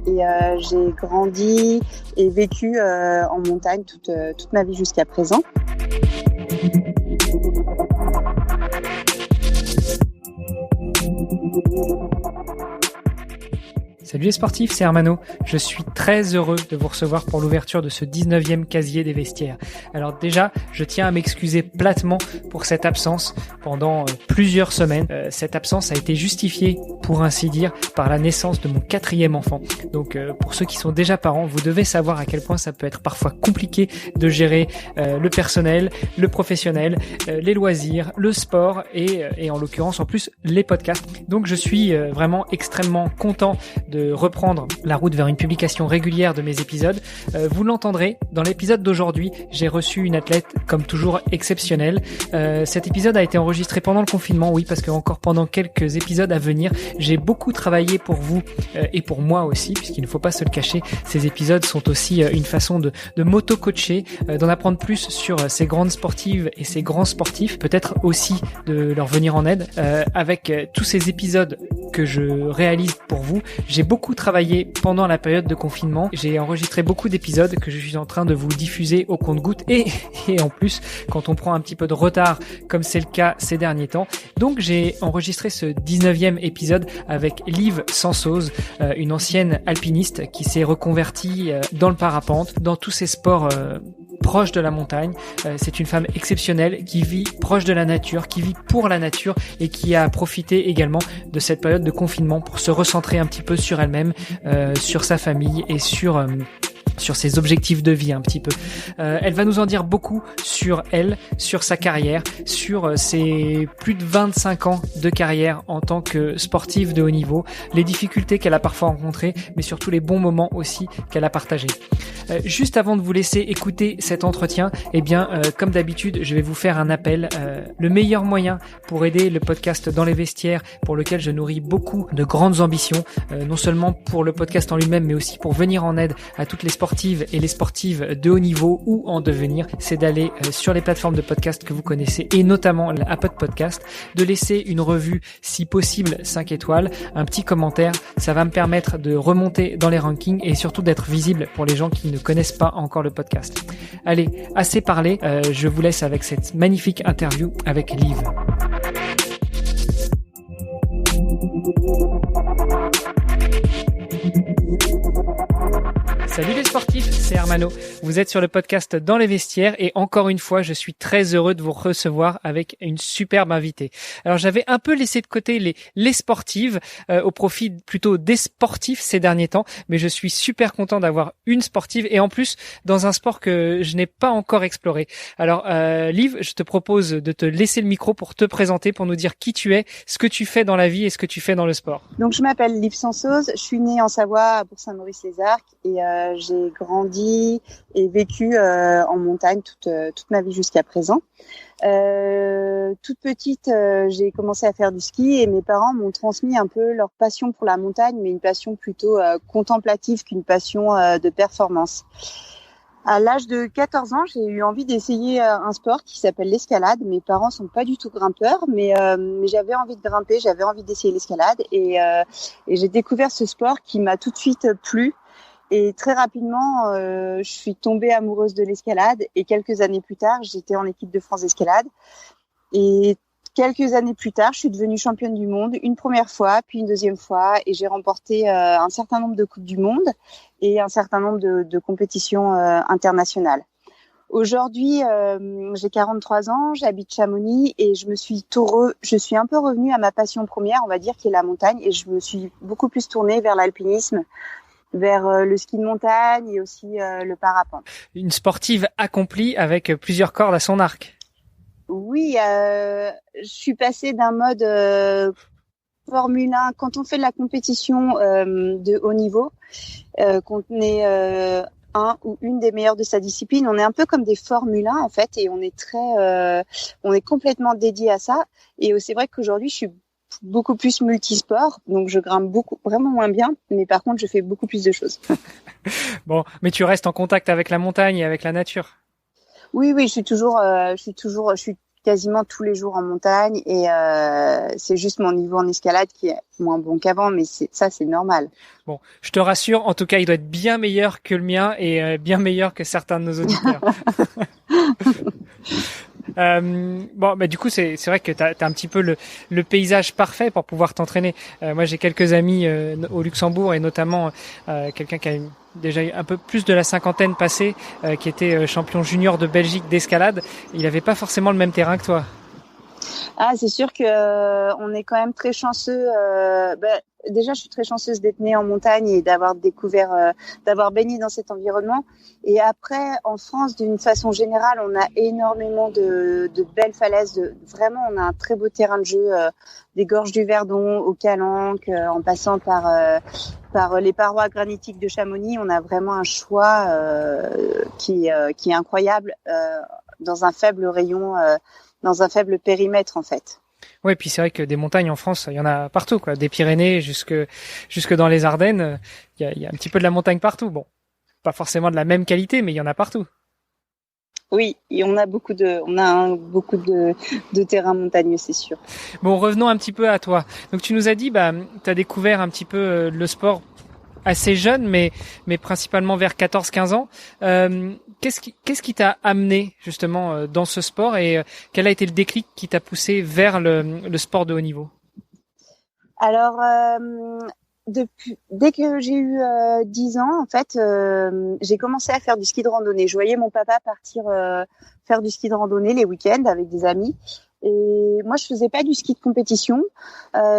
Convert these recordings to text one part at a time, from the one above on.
Et j'ai grandi et vécu en montagne toute ma vie jusqu'à présent. Salut les sportifs, c'est Hermano. Je suis très heureux de vous recevoir pour l'ouverture de ce 19e casier des vestiaires. Alors déjà, je tiens à m'excuser platement pour cette absence pendant plusieurs semaines. Cette absence a été justifiée, pour ainsi dire, par la naissance de mon 4e enfant. Donc pour ceux qui sont déjà parents, vous devez savoir à quel point ça peut être parfois compliqué de gérer le personnel, le professionnel, les loisirs, le sport et en l'occurrence en plus les podcasts. Donc je suis vraiment extrêmement content de reprendre la route vers une publication régulière de mes épisodes. Vous l'entendrez, dans l'épisode d'aujourd'hui, j'ai reçu une athlète comme toujours exceptionnelle. Cet épisode a été enregistré pendant le confinement, oui, parce que encore pendant quelques épisodes à venir, j'ai beaucoup travaillé pour vous et pour moi aussi, puisqu'il ne faut pas se le cacher, ces épisodes sont aussi une façon de m'auto-coacher, d'en apprendre plus sur ces grandes sportives et ces grands sportifs, peut-être aussi de leur venir en aide. Avec tous ces épisodes que je réalise pour vous, j'ai beaucoup travaillé pendant la période de confinement. J'ai enregistré beaucoup d'épisodes que je suis en train de vous diffuser au compte-gouttes et en plus, quand on prend un petit peu de retard, comme c'est le cas ces derniers temps. Donc, j'ai enregistré ce 19e épisode avec Liv Sansoz, une ancienne alpiniste qui s'est reconvertie dans le parapente, dans tous ces sports proche de la montagne. C'est une femme exceptionnelle qui vit proche de la nature, qui vit pour la nature et qui a profité également de cette période de confinement pour se recentrer un petit peu sur elle-même, sur sa famille et sur ses objectifs de vie un petit peu. Elle va nous en dire beaucoup sur elle, sur sa carrière, sur ses plus de 25 ans de carrière en tant que sportive de haut niveau, les difficultés qu'elle a parfois rencontrées, mais surtout les bons moments aussi qu'elle a partagés. Juste avant de vous laisser écouter cet entretien, comme d'habitude, je vais vous faire un appel. Le meilleur moyen pour aider le podcast Dans les vestiaires, pour lequel je nourris beaucoup de grandes ambitions, non seulement pour le podcast en lui-même, mais aussi pour venir en aide à toutes les sportives et les sportives de haut niveau ou en devenir, c'est d'aller sur les plateformes de podcast que vous connaissez et notamment l'Apple Podcast, de laisser une revue, si possible 5 étoiles, un petit commentaire. Ça va me permettre de remonter dans les rankings et surtout d'être visible pour les gens qui ne connaissent pas encore le podcast. Allez, assez parlé, je vous laisse avec cette magnifique interview avec Liv. Salut les sportifs, c'est Hermano. Vous êtes sur le podcast Dans les vestiaires et encore une fois, je suis très heureux de vous recevoir avec une superbe invitée. Alors j'avais un peu laissé de côté les sportives au profit plutôt des sportifs ces derniers temps, mais je suis super content d'avoir une sportive et en plus dans un sport que je n'ai pas encore exploré. Alors Liv, je te propose de te laisser le micro pour te présenter, pour nous dire qui tu es, ce que tu fais dans la vie et ce que tu fais dans le sport. Donc je m'appelle Liv Sansoz, je suis née en Savoie à Bourg-Saint-Maurice-les-Arcs et j'ai grandi et vécu en montagne toute ma vie jusqu'à présent. Toute petite, j'ai commencé à faire du ski et mes parents m'ont transmis un peu leur passion pour la montagne, mais une passion plutôt contemplative qu'une passion de performance. À l'âge de 14 ans, j'ai eu envie d'essayer un sport qui s'appelle l'escalade. Mes parents sont pas du tout grimpeurs, mais j'avais envie de grimper, j'avais envie d'essayer l'escalade et j'ai découvert ce sport qui m'a tout de suite plu. Et très rapidement, je suis tombée amoureuse de l'escalade et quelques années plus tard, j'étais en équipe de France d'escalade. Et quelques années plus tard, je suis devenue championne du monde une première fois, puis une deuxième fois et j'ai remporté un certain nombre de coupes du monde et un certain nombre de compétitions internationales. Aujourd'hui, j'ai 43 ans, j'habite Chamonix et je suis un peu revenue à ma passion première, on va dire, qui est la montagne et je me suis beaucoup plus tournée vers l'alpinisme, vers le ski de montagne et aussi le parapente. Une sportive accomplie avec plusieurs cordes à son arc. Oui, je suis passée d'un mode Formule 1. Quand on fait de la compétition de haut niveau, qu'on est un ou une des meilleures de sa discipline, on est un peu comme des Formule 1 en fait, et on est complètement dédié à ça. Et c'est vrai qu'aujourd'hui, je suis beaucoup plus multisport, donc je grimpe vraiment moins bien, mais par contre, je fais beaucoup plus de choses. Bon, mais tu restes en contact avec la montagne et avec la nature. Oui, je suis quasiment tous les jours en montagne et c'est juste mon niveau en escalade qui est moins bon qu'avant, mais c'est normal. Bon, je te rassure, en tout cas, il doit être bien meilleur que le mien et bien meilleur que certains de nos auditeurs. Bon, bah du coup, c'est vrai que t'as un petit peu le paysage parfait pour pouvoir t'entraîner. Moi, j'ai quelques amis au Luxembourg et notamment quelqu'un qui a déjà un peu plus de la cinquantaine passée, qui était champion junior de Belgique d'escalade. Il n'avait pas forcément le même terrain que toi. Ah, c'est sûr que on est quand même très chanceux. Déjà, je suis très chanceuse d'être née en montagne et d'avoir découvert, d'avoir baigné dans cet environnement. Et après, en France, d'une façon générale, on a énormément de belles falaises. Vraiment, on a un très beau terrain de jeu, des gorges du Verdon au Calanque, en passant par les parois granitiques de Chamonix. On a vraiment un choix qui est incroyable dans un faible rayon. Dans un faible périmètre en fait. Ouais, puis c'est vrai que des montagnes en France, il y en a partout, quoi. Des Pyrénées jusque dans les Ardennes, il y a un petit peu de la montagne partout. Bon, pas forcément de la même qualité, mais il y en a partout. Oui, et on a beaucoup de terrains montagneux, c'est sûr. Bon, revenons un petit peu à toi. Donc tu nous as dit, tu as découvert un petit peu le sport assez jeune, mais principalement vers 14-15 ans. Qu'est-ce qui t'a amené justement dans ce sport et quel a été le déclic qui t'a poussé vers le sport de haut niveau? Alors, dès que j'ai eu 10 ans, en fait, j'ai commencé à faire du ski de randonnée. Je voyais mon papa partir faire du ski de randonnée les week-ends avec des amis. Et moi, je faisais pas du ski de compétition.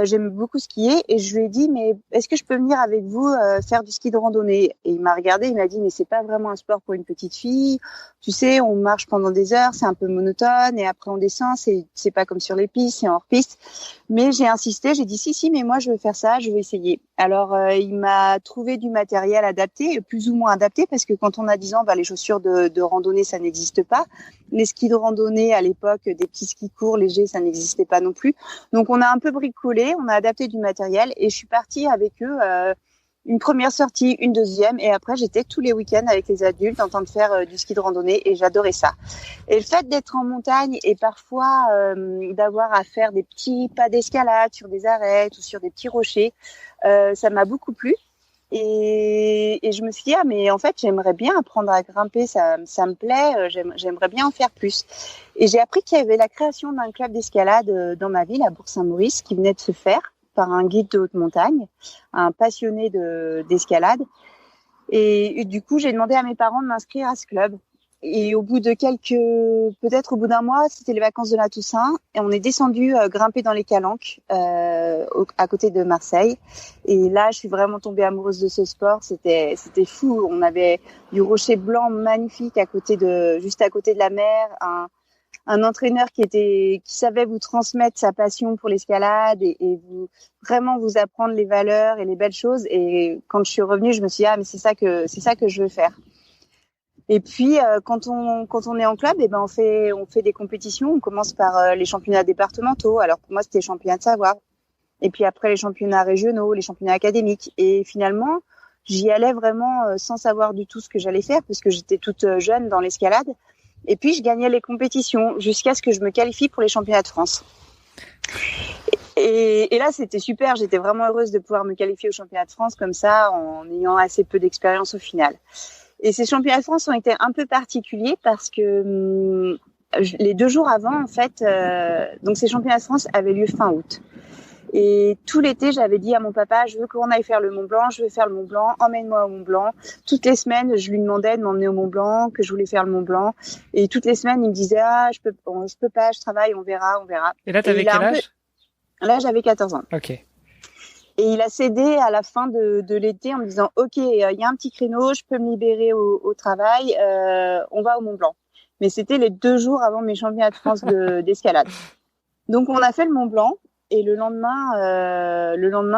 J'aime beaucoup skier et je lui ai dit, mais est-ce que je peux venir avec vous faire du ski de randonnée? Et il m'a regardé, il m'a dit, mais c'est pas vraiment un sport pour une petite fille. Tu sais, on marche pendant des heures, c'est un peu monotone et après on descend, c'est pas comme sur les pistes, c'est hors piste. Mais j'ai insisté, j'ai dit si, mais moi je veux faire ça, je veux essayer. Alors il m'a trouvé du matériel adapté, plus ou moins adapté, parce que quand on a 10 ans, les chaussures de randonnée ça n'existe pas. Les skis de randonnée à l'époque, des petits skis courts légers, ça n'existait pas non plus. Donc on a un peu bricolé, on a adapté du matériel et je suis partie avec eux. Une première sortie, une deuxième, et après j'étais tous les week-ends avec les adultes en train de faire du ski de randonnée et j'adorais ça. Et le fait d'être en montagne et parfois d'avoir à faire des petits pas d'escalade sur des arêtes ou sur des petits rochers, ça m'a beaucoup plu. Et je me suis dit, mais en fait, j'aimerais bien apprendre à grimper, ça me plaît, j'aimerais bien en faire plus. Et j'ai appris qu'il y avait la création d'un club d'escalade dans ma ville, à Bourg-Saint-Maurice, qui venait de se faire par un guide de haute montagne, un passionné d'escalade. Et du coup, j'ai demandé à mes parents de m'inscrire à ce club. Et au bout de peut-être au bout d'un mois, c'était les vacances de la Toussaint, et on est descendu grimper dans les Calanques, à côté de Marseille. Et là, je suis vraiment tombée amoureuse de ce sport. C'était fou. On avait du rocher blanc magnifique juste à côté de la mer, un entraîneur qui savait vous transmettre sa passion pour l'escalade et vous apprendre les valeurs et les belles choses. Et quand je suis revenue, je me suis dit, mais c'est ça que je veux faire. Et puis quand on est en club, on fait des compétitions. On commence par les championnats départementaux. Alors pour moi, c'était les championnats de Savoie. Et puis après les championnats régionaux, les championnats académiques. Et finalement, j'y allais vraiment sans savoir du tout ce que j'allais faire parce que j'étais toute jeune dans l'escalade. Et puis je gagnais les compétitions jusqu'à ce que je me qualifie pour les championnats de France. Et là, c'était super. J'étais vraiment heureuse de pouvoir me qualifier aux championnats de France comme ça, en ayant assez peu d'expérience au final. Et ces championnats de France ont été un peu particuliers parce que les 2 jours avant, en fait, donc ces championnats de France avaient lieu fin août. Et tout l'été, j'avais dit à mon papa, je veux qu'on aille faire le Mont Blanc, je veux faire le Mont Blanc, emmène-moi au Mont Blanc. Toutes les semaines, je lui demandais de m'emmener au Mont Blanc, que je voulais faire le Mont Blanc. Et toutes les semaines, il me disait, je peux pas, je travaille, on verra. Et là, t'avais quel âge? Là, j'avais 14 ans. Ok. Et il a cédé à la fin de l'été en me disant, ok, il y a un petit créneau, je peux me libérer au travail, on va au Mont Blanc. Mais c'était les 2 jours avant mes championnats de France d'escalade. Donc on a fait le Mont Blanc. Et le lendemain,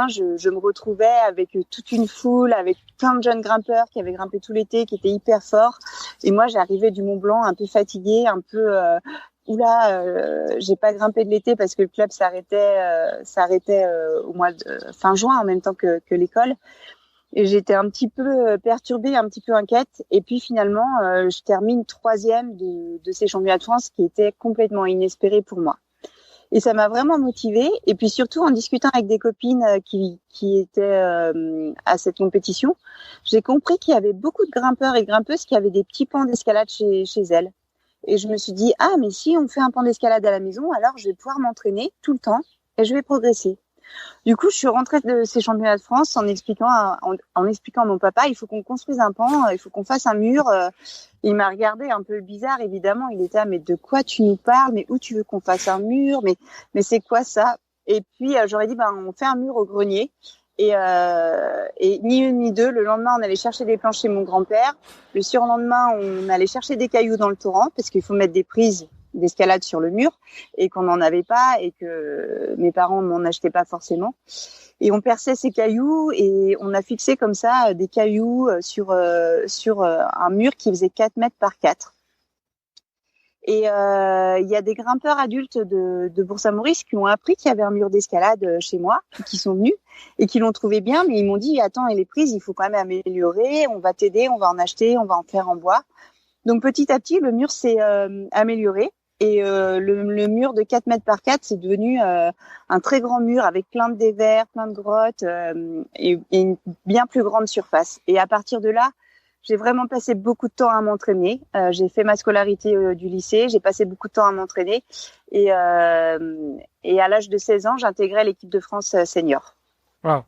je me retrouvais avec toute une foule, avec plein de jeunes grimpeurs qui avaient grimpé tout l'été, qui étaient hyper forts. Et moi, j'arrivais du Mont Blanc un peu fatiguée, un peu j'ai pas grimpé de l'été parce que le club s'arrêtait au mois de fin juin en même temps que l'école. Et j'étais un petit peu perturbée, un petit peu inquiète. Et puis finalement, je termine 3e de ces championnats de France, qui était complètement inespéré pour moi. Et ça m'a vraiment motivée. Et puis surtout, en discutant avec des copines qui étaient à cette compétition, j'ai compris qu'il y avait beaucoup de grimpeurs et de grimpeuses qui avaient des petits pans d'escalade chez elles. Et je me suis dit, ah, mais si on fait un pan d'escalade à la maison, alors je vais pouvoir m'entraîner tout le temps et je vais progresser. Du coup, je suis rentrée de ces championnats de France en expliquant à mon papa, il faut qu'on construise un pan, il faut qu'on fasse un mur. Il m'a regardé un peu bizarre, évidemment. Il était, mais de quoi tu nous parles? Mais où tu veux qu'on fasse un mur? Mais c'est quoi ça? Et puis, j'aurais dit, on fait un mur au grenier. Et ni une ni deux, le lendemain, on allait chercher des planches chez mon grand-père. Le surlendemain, on allait chercher des cailloux dans le torrent parce qu'il faut mettre des prises d'escalade sur le mur et qu'on n'en avait pas et que mes parents m'en achetaient pas forcément. Et on perçait ces cailloux et on a fixé comme ça des cailloux sur un mur qui faisait 4 mètres par 4. Et il y a des grimpeurs adultes de Bourg-Saint-Maurice qui ont appris qu'il y avait un mur d'escalade chez moi, qui sont venus et qui l'ont trouvé bien, mais ils m'ont dit, attends, et les prises, il faut quand même améliorer, on va t'aider, on va en acheter, on va en faire en bois. Donc petit à petit, le mur s'est amélioré. Et le mur de 4 mètres par 4, c'est devenu un très grand mur avec plein de dévers, plein de grottes et une bien plus grande surface. Et à partir de là, j'ai vraiment passé beaucoup de temps à m'entraîner. J'ai fait ma scolarité du lycée, j'ai passé beaucoup de temps à m'entraîner. Et à l'âge de 16 ans, j'intégrais l'équipe de France senior. Wow.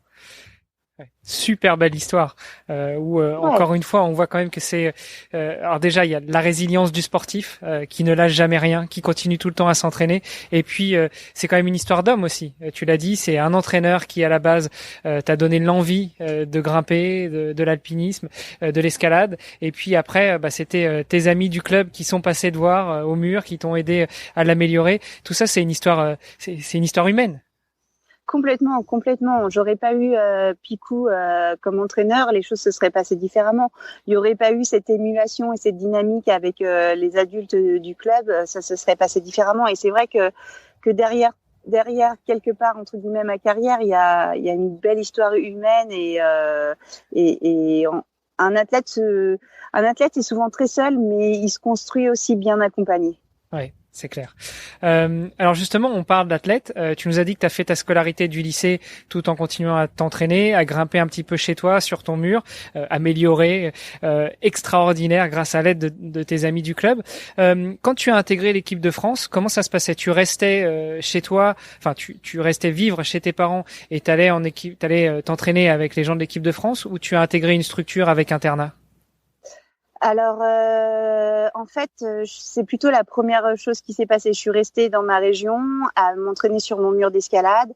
Super belle histoire où encore une fois on voit quand même que c'est alors déjà il y a la résilience du sportif qui ne lâche jamais rien, qui continue tout le temps à s'entraîner, et puis c'est quand même une histoire d'homme aussi. Tu l'as dit, c'est un entraîneur qui à la base t'a donné l'envie de grimper, de l'alpinisme, de l'escalade, et puis après c'était tes amis du club qui sont passés te voir au mur, qui t'ont aidé à l'améliorer. Tout ça c'est une histoire c'est une histoire humaine. Complètement. J'aurais pas eu Picou comme entraîneur, les choses se seraient passées différemment. Il y aurait pas eu cette émulation et cette dynamique avec les adultes du club, ça se serait passé différemment. Et c'est vrai que derrière quelque part entre guillemets ma carrière, il y a une belle histoire humaine et un athlète est souvent très seul, mais il se construit aussi bien accompagné. Ouais. C'est clair. Alors justement, on parle d'athlète. Tu nous as dit que tu as fait ta scolarité du lycée tout en continuant à t'entraîner, à grimper un petit peu chez toi, sur ton mur, amélioré, extraordinaire grâce à l'aide de tes amis du club. Quand tu as intégré l'équipe de France, comment ça se passait? Tu restais chez toi, enfin tu restais vivre chez tes parents et t'allais en équipe, t'allais t'entraîner avec les gens de l'équipe de France, ou tu as intégré une structure avec internat? Alors, en fait, c'est plutôt la première chose qui s'est passée. Je suis restée dans ma région à m'entraîner sur mon mur d'escalade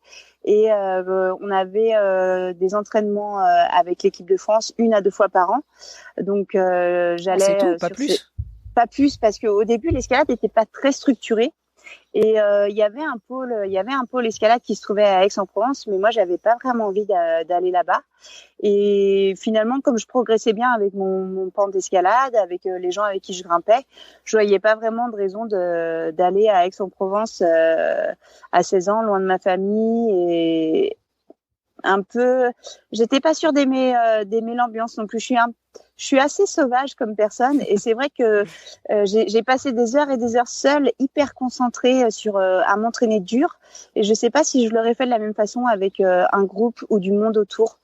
et on avait des entraînements avec l'équipe de France 1 à 2 fois par an. Donc, j'allais. C'est tout, pas plus. Pas plus, parce qu'au début, l'escalade n'était pas très structurée. Et il y avait un pôle escalade qui se trouvait à Aix-en-Provence, mais moi j'avais pas vraiment envie d'aller là-bas. Et finalement, comme je progressais bien avec mon pan d'escalade, avec les gens avec qui je grimpais, je voyais pas vraiment de raison d'aller à Aix-en-Provence à 16 ans, loin de ma famille, et un peu, j'étais pas sûre d'aimer l'ambiance non plus. Je suis assez sauvage comme personne, et c'est vrai que j'ai passé des heures et des heures seule, hyper concentrée à m'entraîner dur, et je sais pas si je l'aurais fait de la même façon avec un groupe ou du monde autour.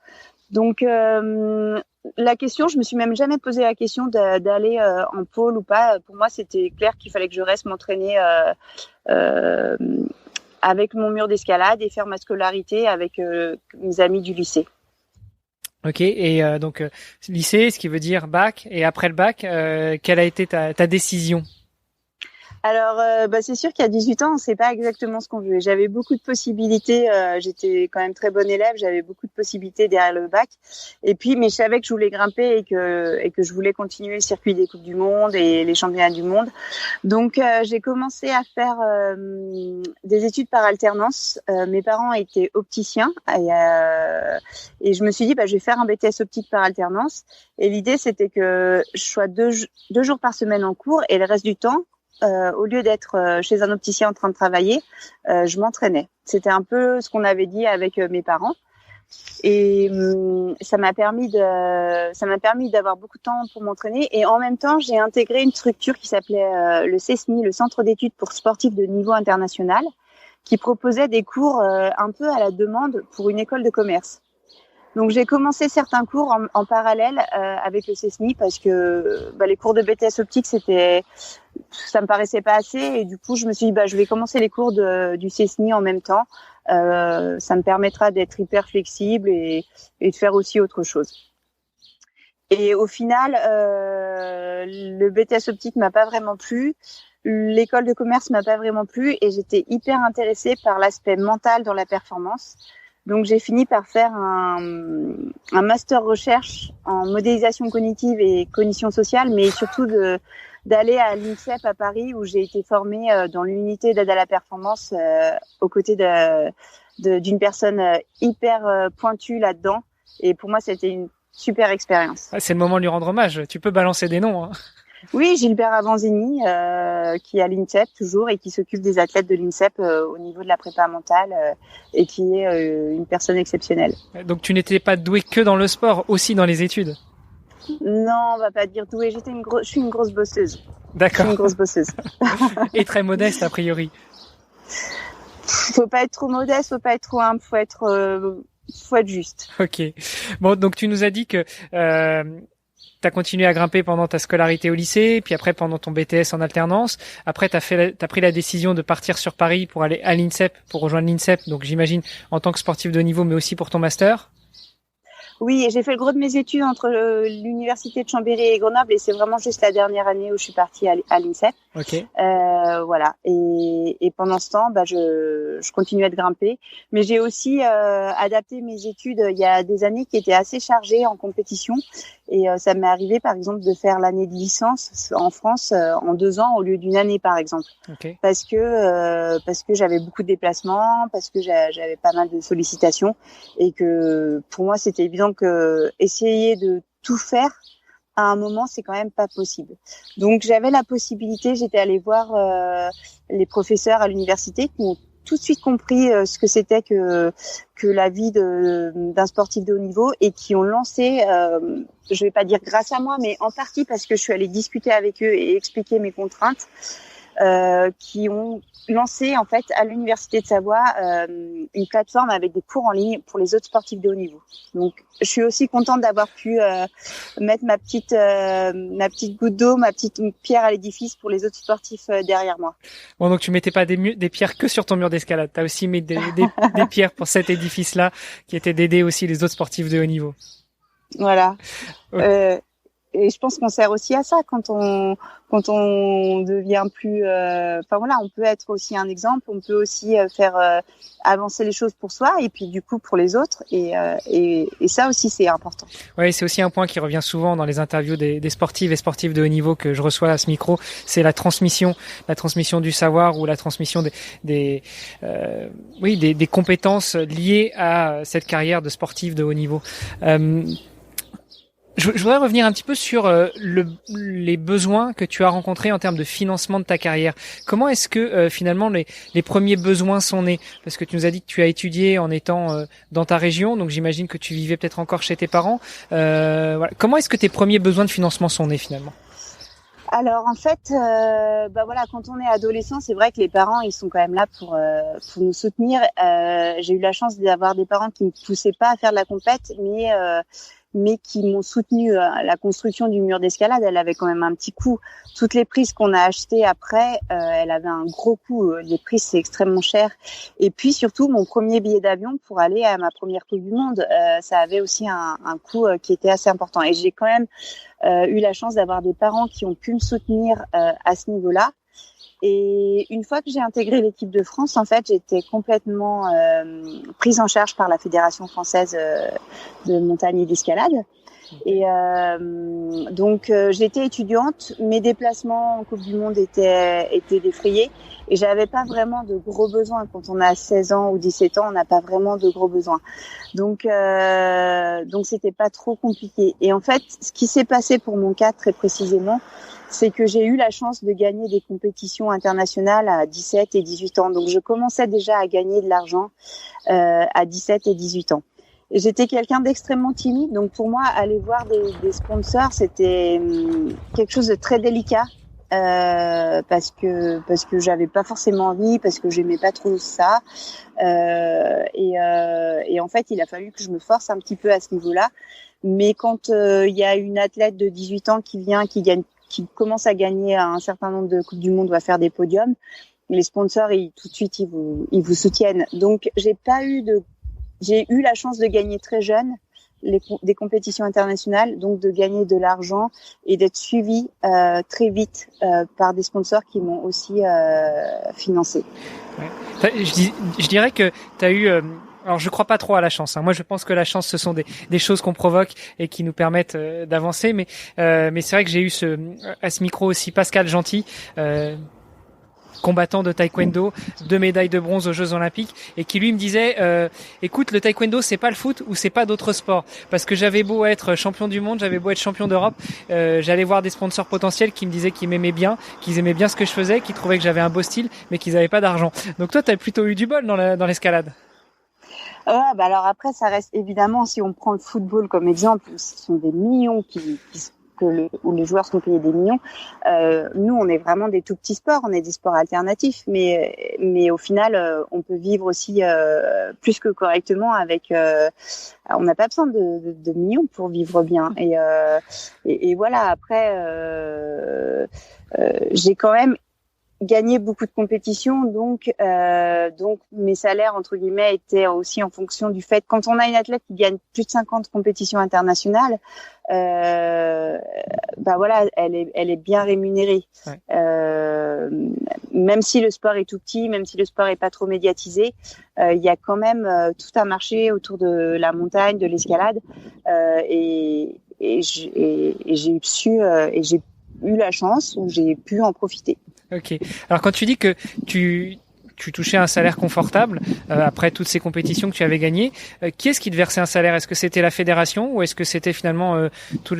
Donc la question, je me suis même jamais posé la question d'aller en pôle ou pas. Pour moi, c'était clair qu'il fallait que je reste m'entraîner avec mon mur d'escalade et faire ma scolarité avec mes amis du lycée. Ok, et donc lycée, ce qui veut dire bac, et après le bac, quelle a été ta décision? Alors, c'est sûr qu'à 18 ans, on sait pas exactement ce qu'on veut. J'avais beaucoup de possibilités. J'étais quand même très bonne élève. J'avais beaucoup de possibilités derrière le bac. Et puis, mais je savais que je voulais grimper et que je voulais continuer le circuit des Coupes du Monde et les championnats du monde. Donc, j'ai commencé à faire des études par alternance. Mes parents étaient opticiens et je me suis dit, je vais faire un BTS optique par alternance. Et l'idée, c'était que je sois deux jours par semaine en cours et le reste du temps, au lieu d'être chez un opticien en train de travailler, je m'entraînais. C'était un peu ce qu'on avait dit avec mes parents. Et ça m'a permis d'avoir beaucoup de temps pour m'entraîner. Et en même temps, j'ai intégré une structure qui s'appelait le CESMI, le Centre d'études pour sportifs de niveau international, qui proposait des cours un peu à la demande pour une école de commerce. Donc j'ai commencé certains cours en parallèle avec le CESMI parce que les cours de BTS optique ça me paraissait pas assez, et du coup je me suis dit je vais commencer les cours du CESMI en même temps. Ça me permettra d'être hyper flexible et de faire aussi autre chose. Et au final, le BTS optique m'a pas vraiment plu. L'école de commerce m'a pas vraiment plu, et j'étais hyper intéressée par l'aspect mental dans la performance. Donc j'ai fini par faire un master recherche en modélisation cognitive et cognition sociale, mais surtout d'aller à l'INSEP à Paris, où j'ai été formée dans l'unité d'aide à la performance aux côtés d'une personne hyper pointue là-dedans. Et pour moi, c'était une super expérience. C'est le moment de lui rendre hommage. Tu peux balancer des noms, hein. Oui, Gilbert Avanzini, qui est à l'INSEP toujours et qui s'occupe des athlètes de l'INSEP au niveau de la prépa mentale et qui est une personne exceptionnelle. Donc tu n'étais pas douée que dans le sport, aussi dans les études? Non, on va pas dire douée. Je suis une grosse bosseuse. D'accord. Je suis une grosse bosseuse. Et très modeste a priori. Faut pas être trop modeste, faut pas être trop humble, faut être juste. Ok. Bon, donc tu nous as dit que t'as continué à grimper pendant ta scolarité au lycée, puis après pendant ton BTS en alternance. Après, t'as pris la décision de partir sur Paris pour aller à l'INSEP, pour rejoindre l'INSEP. Donc, j'imagine en tant que sportif de haut niveau, mais aussi pour ton master. Oui, et j'ai fait le gros de mes études entre l'université de Chambéry et Grenoble, et c'est vraiment juste la dernière année où je suis partie à l'INSEP. Ok. Voilà. Et pendant ce temps, je continuais de grimper, mais j'ai aussi adapté mes études il y a des années qui étaient assez chargées en compétition, et ça m'est arrivé par exemple de faire l'année de licence en France en 2 ans au lieu d'une année par exemple. Okay. Parce que j'avais beaucoup de déplacements, parce que j'avais pas mal de sollicitations, et que pour moi c'était évident que essayer de tout faire à un moment, c'est quand même pas possible. Donc j'avais la possibilité, j'étais allée voir les professeurs à l'université qui m'ont tout de suite compris ce que c'était que la vie d'un sportif de haut niveau, et qui ont lancé, je vais pas dire grâce à moi, mais en partie parce que je suis allée discuter avec eux et expliquer mes contraintes, qui ont lancé en fait à l'université de Savoie une plateforme avec des cours en ligne pour les autres sportifs de haut niveau. Donc je suis aussi contente d'avoir pu mettre ma petite goutte d'eau, ma petite pierre à l'édifice pour les autres sportifs derrière moi. Bon, donc tu mettais pas des pierres que sur ton mur d'escalade, tu as aussi mis des pierres pour cet édifice-là qui était d'aider aussi les autres sportifs de haut niveau. Voilà. Okay. Et je pense qu'on sert aussi à ça quand on devient plus on peut être aussi un exemple, on peut aussi faire avancer les choses pour soi et puis du coup pour les autres, et ça aussi c'est important. Oui, c'est aussi un point qui revient souvent dans les interviews des sportifs et sportifs de haut niveau que je reçois à ce micro, c'est la transmission du savoir, ou la transmission des compétences liées à cette carrière de sportif de haut niveau. Je voudrais revenir un petit peu sur les besoins que tu as rencontrés en termes de financement de ta carrière. Comment est-ce que finalement les premiers besoins sont nés? Parce que tu nous as dit que tu as étudié en étant dans ta région, donc j'imagine que tu vivais peut-être encore chez tes parents. Voilà. Comment est-ce que tes premiers besoins de financement sont nés finalement? Alors en fait, quand on est adolescent, c'est vrai que les parents ils sont quand même là pour nous soutenir. J'ai eu la chance d'avoir des parents qui me poussaient pas à faire de la compète, mais qui m'ont soutenu. La construction du mur d'escalade, elle avait quand même un petit coût. Toutes les prises qu'on a achetées après, elle avait un gros coût. Les prises, c'est extrêmement cher. Et puis surtout, mon premier billet d'avion pour aller à ma première Coupe du Monde, ça avait aussi un coût qui était assez important. Et j'ai quand même eu la chance d'avoir des parents qui ont pu me soutenir à ce niveau-là. Et une fois que j'ai intégré l'équipe de France, en fait, j'étais complètement prise en charge par la Fédération française de montagne et d'escalade. Et donc, j'étais étudiante, mes déplacements en Coupe du Monde étaient défrayés, et j'avais pas vraiment de gros besoins. Quand on a 16 ans ou 17 ans, on n'a pas vraiment de gros besoins. Donc c'était pas trop compliqué. Et en fait, ce qui s'est passé pour mon cas très précisément, c'est que j'ai eu la chance de gagner des compétitions internationales à 17 et 18 ans. Donc, je commençais déjà à gagner de l'argent à 17 et 18 ans. J'étais quelqu'un d'extrêmement timide, donc pour moi, aller voir des sponsors, c'était quelque chose de très délicat, parce que j'avais pas forcément envie, parce que j'aimais pas trop ça, et en fait, il a fallu que je me force un petit peu à ce niveau-là. Mais quand il y a une athlète de 18 ans qui vient, qui commence à gagner un certain nombre de coupes du monde, va faire des podiums, les sponsors, tout de suite, ils vous soutiennent. Donc, j'ai eu la chance de gagner très jeune des compétitions internationales, donc de gagner de l'argent et d'être suivie très vite par des sponsors qui m'ont aussi financé. Ouais. Je dirais que tu as eu... alors je crois pas trop à la chance. Moi je pense que la chance ce sont des choses qu'on provoque et qui nous permettent d'avancer. Mais c'est vrai que j'ai eu à ce micro aussi Pascal Gentil, combattant de taekwondo, 2 médailles de bronze aux Jeux Olympiques, et qui lui me disait écoute, le taekwondo c'est pas le foot ou c'est pas d'autres sports, parce que j'avais beau être champion du monde, j'avais beau être champion d'Europe, j'allais voir des sponsors potentiels qui me disaient qu'ils m'aimaient bien, qu'ils aimaient bien ce que je faisais, qu'ils trouvaient que j'avais un beau style, mais qu'ils avaient pas d'argent. Donc toi t'as plutôt eu du bol dans l'escalade. Bah alors après, ça reste évidemment, si on prend le football comme exemple, ce sont des millions où les joueurs sont payés des millions. Nous, on est vraiment des tout petits sports, on est des sports alternatifs, mais au final, on peut vivre aussi plus que correctement avec. On n'a pas besoin de millions pour vivre bien. Et voilà. Après, j'ai quand même gagné beaucoup de compétitions, donc mes salaires entre guillemets étaient aussi en fonction du fait, quand on a une athlète qui gagne plus de 50 compétitions internationales, voilà, elle est bien rémunérée. Ouais. Même si le sport est tout petit, même si le sport est pas trop médiatisé, il y a quand même tout un marché autour de la montagne, de l'escalade, et j'ai eu la chance où j'ai pu en profiter. Ok. Alors quand tu dis que tu touchais un salaire confortable après toutes ces compétitions que tu avais gagnées, qui est-ce qui te versait un salaire? Est-ce que c'était la fédération ou est-ce que c'était finalement tout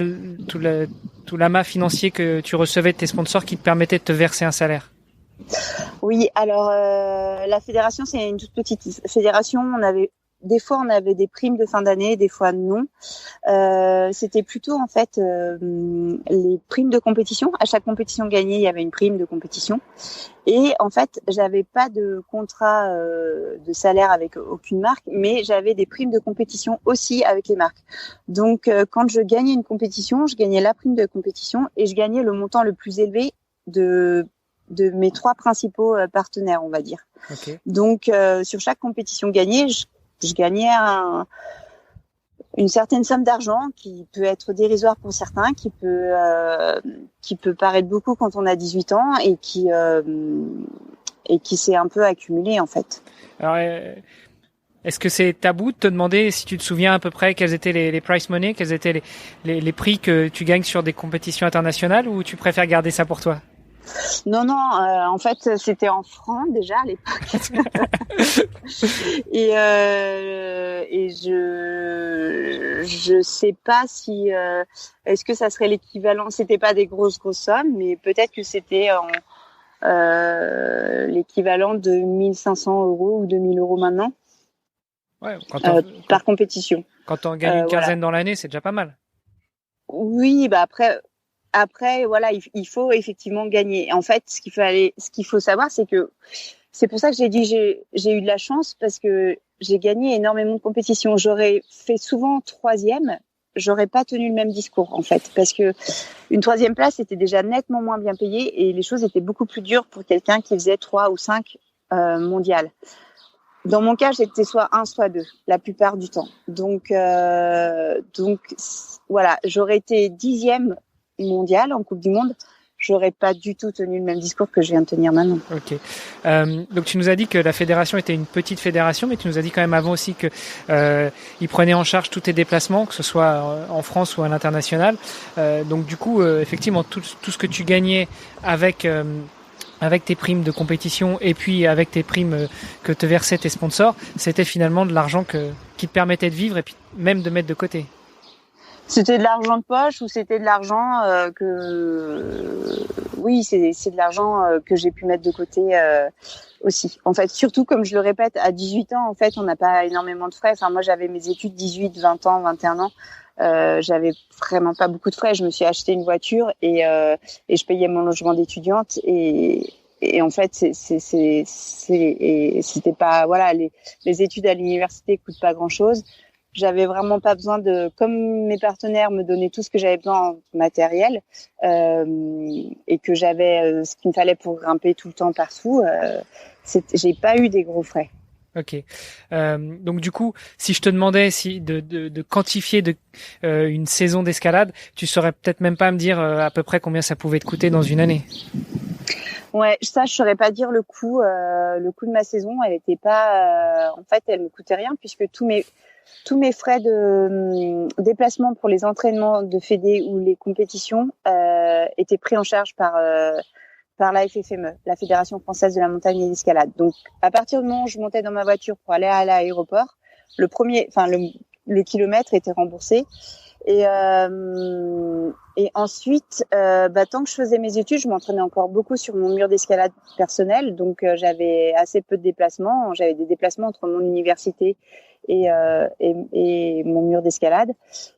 l'amas financier que tu recevais de tes sponsors qui te permettait de te verser un salaire? Oui, alors la fédération, c'est une toute petite fédération. Des fois, on avait des primes de fin d'année, des fois non. C'était plutôt en fait les primes de compétition. À chaque compétition gagnée, il y avait une prime de compétition. Et en fait, j'avais pas de contrat de salaire avec aucune marque, mais j'avais des primes de compétition aussi avec les marques. Donc, quand je gagnais une compétition, je gagnais la prime de compétition et je gagnais le montant le plus élevé de mes 3 principaux partenaires, on va dire. Okay. Donc, sur chaque compétition gagnée, je gagnais une certaine somme d'argent qui peut être dérisoire pour certains, qui peut paraître beaucoup quand on a 18 ans et qui s'est un peu accumulé en fait. Alors, est-ce que c'est tabou de te demander si tu te souviens à peu près quels étaient les prize money, quels étaient les prix que tu gagnes sur des compétitions internationales, ou tu préfères garder ça pour toi? Non, en fait, c'était en francs déjà à l'époque. et je sais pas si est-ce que ça serait l'équivalent. C'était pas des grosses sommes, mais peut-être que c'était l'équivalent de 1 500 € ou 2 000 € maintenant. Ouais, par compétition. Quand on gagne une quinzaine dans l'année, c'est déjà pas mal. Oui, après, voilà, il faut effectivement gagner. En fait, ce qu'il faut savoir, c'est que c'est pour ça que j'ai dit j'ai eu de la chance, parce que j'ai gagné énormément de compétitions. J'aurais fait souvent 3e, j'aurais pas tenu le même discours en fait, parce que une 3e place était déjà nettement moins bien payée et les choses étaient beaucoup plus dures pour quelqu'un qui faisait 3 ou 5 mondiales. Dans mon cas, j'étais soit 1, soit 2 la plupart du temps. Donc voilà, j'aurais été 10e mondiale en Coupe du Monde, j'aurais pas du tout tenu le même discours que je viens de tenir maintenant. Ok. Donc tu nous as dit que la fédération était une petite fédération, mais tu nous as dit quand même avant aussi que ils prenaient en charge tous tes déplacements, que ce soit en France ou à l'international. Donc du coup, effectivement, tout ce que tu gagnais avec tes primes de compétition et puis avec tes primes que te versaient tes sponsors, c'était finalement de l'argent qui te permettait de vivre et puis même de mettre de côté. C'était de l'argent de poche ou c'était de l'argent oui, c'est de l'argent que j'ai pu mettre de côté aussi. En fait, surtout comme je le répète, à 18 ans, en fait, on n'a pas énormément de frais. Enfin, moi, j'avais mes études 18, 20 ans, 21 ans. J'avais vraiment pas beaucoup de frais. Je me suis acheté une voiture et je payais mon logement d'étudiante et en fait, c'était pas, voilà, les études à l'université coûtent pas grand chose. J'avais vraiment pas besoin comme mes partenaires me donnaient tout ce que j'avais besoin en matériel, et que j'avais ce qu'il me fallait pour grimper tout le temps partout, j'ai pas eu des gros frais. Ok. Donc du coup, si je te demandais de quantifier une saison d'escalade, tu saurais peut-être même pas me dire à peu près combien ça pouvait te coûter dans une année. Ouais, ça je saurais pas dire le coût de ma saison. Elle était pas, en fait, elle me coûtait rien puisque tous mes frais de déplacement pour les entraînements de fédé ou les compétitions étaient pris en charge par la FFME, la Fédération française de la montagne et de l'escalade. Donc, à partir du moment où je montais dans ma voiture pour aller à l'aéroport, le kilomètre était remboursé. Et ensuite, tant que je faisais mes études, je m'entraînais encore beaucoup sur mon mur d'escalade personnel. Donc, j'avais assez peu de déplacements. J'avais des déplacements entre mon université et mon mur d'escalade.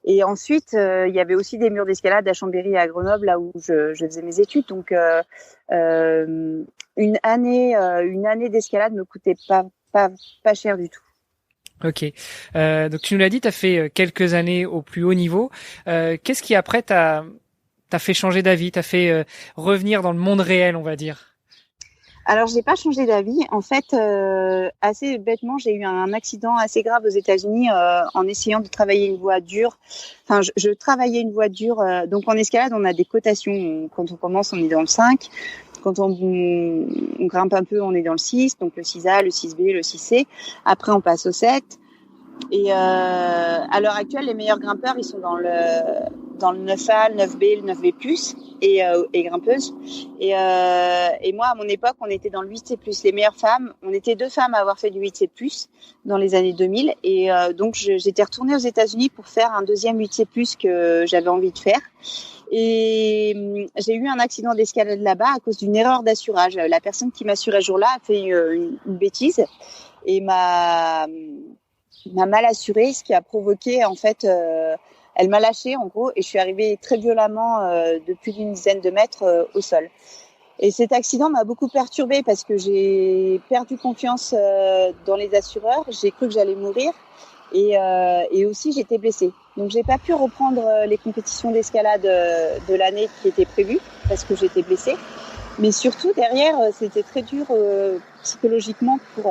Et ensuite, il y avait aussi des murs d'escalade à Chambéry et à Grenoble, là où je faisais mes études. Donc, une année d'escalade me coûtait pas cher du tout. Ok. Donc tu nous l'as dit, tu as fait quelques années au plus haut niveau. Qu'est-ce qui après t'a fait changer d'avis, t'a fait revenir dans le monde réel, on va dire? Alors, j'ai pas changé d'avis. En fait, assez bêtement, j'ai eu un accident assez grave aux États-Unis en essayant de travailler une voie dure. Enfin, je travaillais une voie dure. Donc, en escalade, on a des cotations. Quand on commence, on est dans le 5. Quand on grimpe un peu, on est dans le 6. Donc, le 6A, le 6B, le 6C. Après, on passe au 7. Et à l'heure actuelle, les meilleurs grimpeurs, ils sont dans le 9A, le 9B, le 9B+, et grimpeuses. Et moi, à mon époque, on était dans le 8C+. Les meilleures femmes, on était 2 femmes à avoir fait du 8C+, dans les années 2000. Et donc, j'étais retournée aux États-Unis pour faire un deuxième 8C+, que j'avais envie de faire. Et j'ai eu un accident d'escalade là-bas à cause d'une erreur d'assurage. La personne qui m'assurait ce jour-là a fait une bêtise et m'a mal assurée, ce qui a provoqué, en fait, elle m'a lâchée en gros et je suis arrivée très violemment de plus d'une dizaine de mètres au sol. Et cet accident m'a beaucoup perturbée parce que j'ai perdu confiance dans les assureurs, j'ai cru que j'allais mourir et aussi j'étais blessée. Donc j'ai pas pu reprendre les compétitions d'escalade de l'année qui étaient prévues parce que j'étais blessée. Mais surtout derrière, c'était très dur psychologiquement pour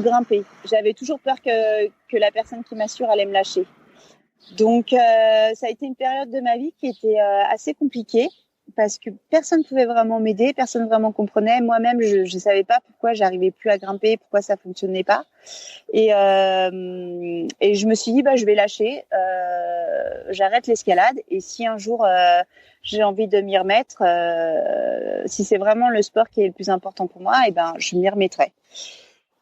grimper. J'avais toujours peur que la personne qui m'assure allait me lâcher. Donc ça a été une période de ma vie qui était assez compliquée parce que personne pouvait vraiment m'aider, personne vraiment comprenait. Moi-même, je savais pas pourquoi j'arrivais plus à grimper, pourquoi ça fonctionnait pas. Et je me suis dit je vais lâcher, j'arrête l'escalade et si un jour j'ai envie de m'y remettre, si c'est vraiment le sport qui est le plus important pour moi, je m'y remettrai.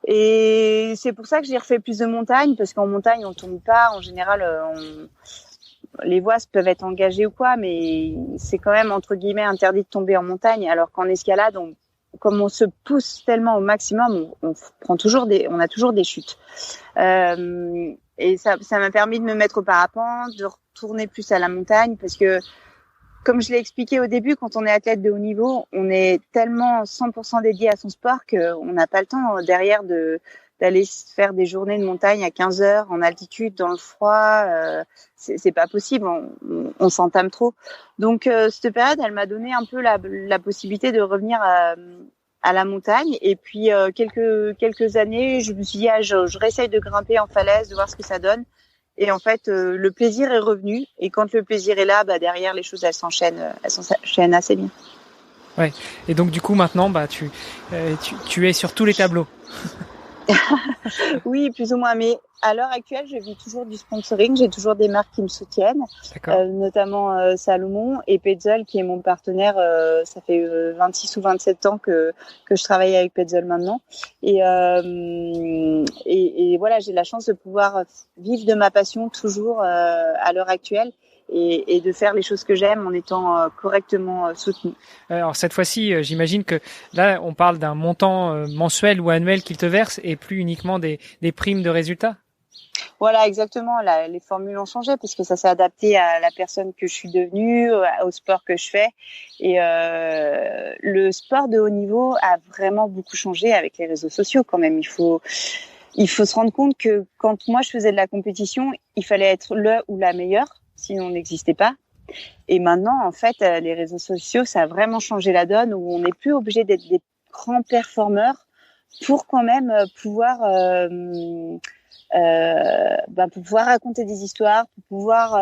Et c'est pour ça que j'ai refait plus de montagne parce qu'en montagne on tombe pas, en général les voies peuvent être engagées ou quoi, mais c'est quand même entre guillemets interdit de tomber en montagne, alors qu'en escalade comme on se pousse tellement au maximum, on a toujours des chutes. Et ça m'a permis de me mettre au parapente, de retourner plus à la montagne parce que comme je l'ai expliqué au début, quand on est athlète de haut niveau, on est tellement 100% dédié à son sport qu'on n'a pas le temps derrière d'aller faire des journées de montagne à 15 heures en altitude, dans le froid. C'est pas possible, on s'entame trop. Donc, cette période, elle m'a donné un peu la possibilité de revenir à la montagne. Et puis, quelques années, je me suis dit, je réessaye de grimper en falaise, de voir ce que ça donne. Et en fait, le plaisir est revenu. Et quand le plaisir est là, derrière, les choses, elles s'enchaînent assez bien. Ouais. Et donc, du coup, maintenant, tu es sur tous les tableaux. Oui, plus ou moins. Mais à l'heure actuelle, je vis toujours du sponsoring. J'ai toujours des marques qui me soutiennent, notamment Salomon et Petzl, qui est mon partenaire. Ça fait 26 ou 27 ans que je travaille avec Petzl maintenant. Et voilà, j'ai la chance de pouvoir vivre de ma passion toujours à l'heure actuelle. Et de faire les choses que j'aime en étant correctement soutenue. Alors cette fois-ci, j'imagine que là, on parle d'un montant mensuel ou annuel qu'ils te versent et plus uniquement des primes de résultats. Voilà, exactement. Là, les formules ont changé parce que ça s'est adapté à la personne que je suis devenue, au sport que je fais. Et le sport de haut niveau a vraiment beaucoup changé avec les réseaux sociaux quand même. Il faut se rendre compte que quand moi je faisais de la compétition, il fallait être le ou la meilleure, sinon on n'existait pas. Et maintenant, en fait, les réseaux sociaux, ça a vraiment changé la donne où on n'est plus obligé d'être des grands performeurs pour quand même pouvoir pour pouvoir raconter des histoires, pour pouvoir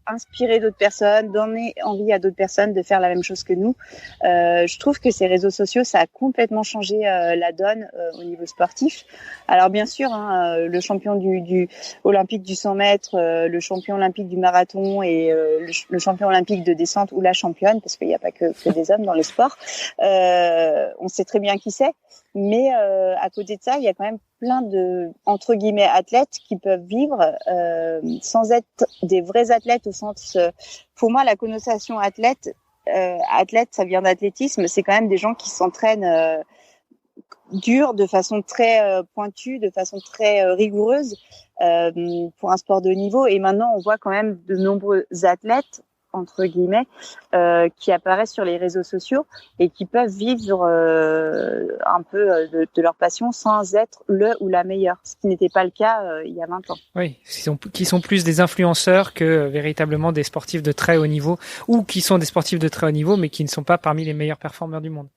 inspirer d'autres personnes, donner envie à d'autres personnes de faire la même chose que nous. Je trouve que ces réseaux sociaux, ça a complètement changé la donne au niveau sportif. Alors bien sûr, le champion du olympique du 100 mètres, le champion olympique du marathon et le champion olympique de descente ou la championne, parce qu'il n'y a pas que des hommes dans le sport, on sait très bien qui c'est. Mais à côté de ça, il y a quand même plein de entre guillemets athlètes qui peuvent vivre sans être des vrais athlètes au sens. Pour moi, la connotation athlète, ça vient d'athlétisme. C'est quand même des gens qui s'entraînent dur, de façon très pointue, de façon très rigoureuse pour un sport de haut niveau. Et maintenant, on voit quand même de nombreux athlètes entre guillemets, qui apparaissent sur les réseaux sociaux et qui peuvent vivre un peu de leur passion sans être le ou la meilleure, ce qui n'était pas le cas il y a 20 ans. Oui, qui sont plus des influenceurs que véritablement des sportifs de très haut niveau, ou qui sont des sportifs de très haut niveau, mais qui ne sont pas parmi les meilleurs performeurs du monde.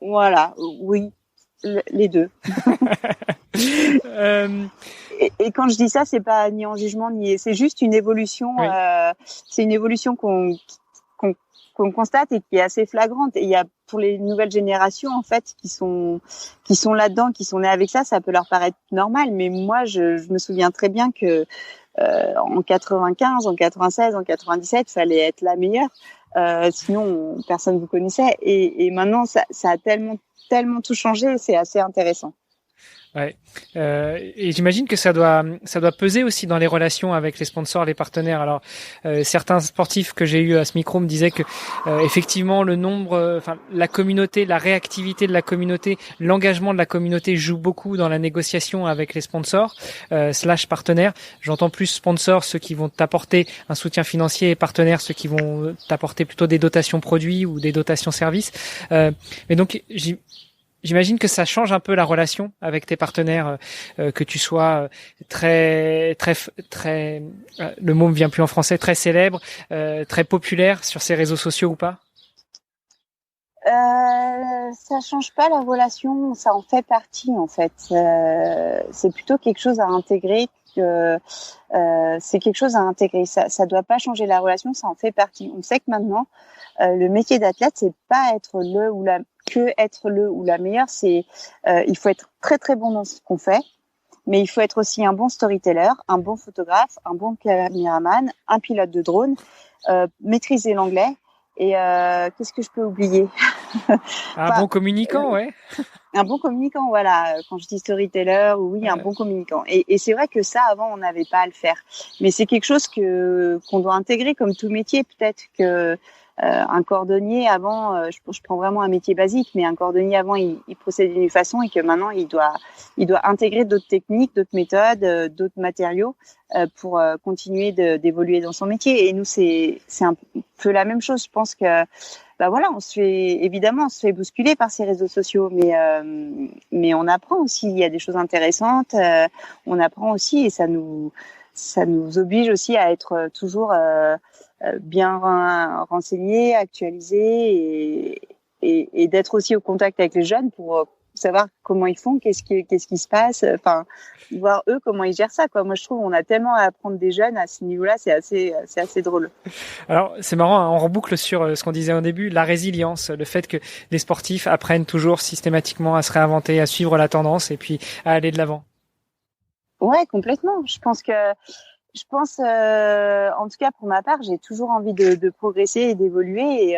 Voilà, oui, les deux. Et quand je dis ça, c'est pas ni en jugement c'est juste une évolution. Oui. C'est une évolution qu'on constate et qui est assez flagrante. Et il y a pour les nouvelles générations en fait qui sont là-dedans, qui sont nées avec ça, ça peut leur paraître normal. Mais moi, je me souviens très bien que en 95, en 96, en 97, fallait être la meilleure. Sinon, personne vous connaissait. Et maintenant, ça a tellement tout changé. C'est assez intéressant. Ouais. Et j'imagine que ça doit peser aussi dans les relations avec les sponsors, les partenaires. Alors, certains sportifs que j'ai eu à ce micro me disaient que effectivement le nombre, la communauté, la réactivité de la communauté, l'engagement de la communauté joue beaucoup dans la négociation avec les sponsors / partenaires. J'entends plus sponsors, ceux qui vont t'apporter un soutien financier, et partenaires, ceux qui vont t'apporter plutôt des dotations produits ou des dotations services. Mais donc j'imagine que ça change un peu la relation avec tes partenaires, que tu sois très, le mot me vient plus en français, très célèbre, très populaire sur ces réseaux sociaux ou pas? Ça change pas la relation, ça en fait partie en fait. C'est plutôt quelque chose à intégrer. C'est quelque chose à intégrer. Ça doit pas changer la relation, ça en fait partie. On sait que maintenant, le métier d'athlète, c'est pas être être le ou la meilleure. C'est il faut être très très bon dans ce qu'on fait, mais il faut être aussi un bon storyteller, un bon photographe, un bon caméraman, un pilote de drone, maîtriser l'anglais. Et qu'est-ce que je peux oublier? Un bon communicant, ouais. Un bon communicant, voilà. Quand je dis storyteller, oui, un bon communicant. Et c'est vrai que ça, avant, on n'avait pas à le faire. Mais c'est quelque chose qu'on doit intégrer comme tout métier. Peut-être que un cordonnier avant, je prends vraiment un métier basique, mais un cordonnier avant, il procédait d'une façon et que maintenant, il doit intégrer d'autres techniques, d'autres méthodes, d'autres matériaux pour continuer d'évoluer dans son métier. Et nous, c'est un peu la même chose. Je pense que on se fait bousculer par ces réseaux sociaux, mais on apprend aussi. Il y a des choses intéressantes. On apprend aussi et ça nous oblige aussi à être toujours bien renseigné, actualisé et d'être aussi au contact avec les jeunes pour savoir comment ils font, qu'est-ce qui se passe, enfin, voir eux comment ils gèrent ça, quoi. Moi, je trouve on a tellement à apprendre des jeunes à ce niveau-là, c'est assez drôle. Alors, c'est marrant, hein, on reboucle sur ce qu'on disait au début, la résilience, le fait que les sportifs apprennent toujours systématiquement à se réinventer, à suivre la tendance et puis à aller de l'avant. Ouais, complètement. Je pense, en tout cas pour ma part, j'ai toujours envie de progresser et d'évoluer,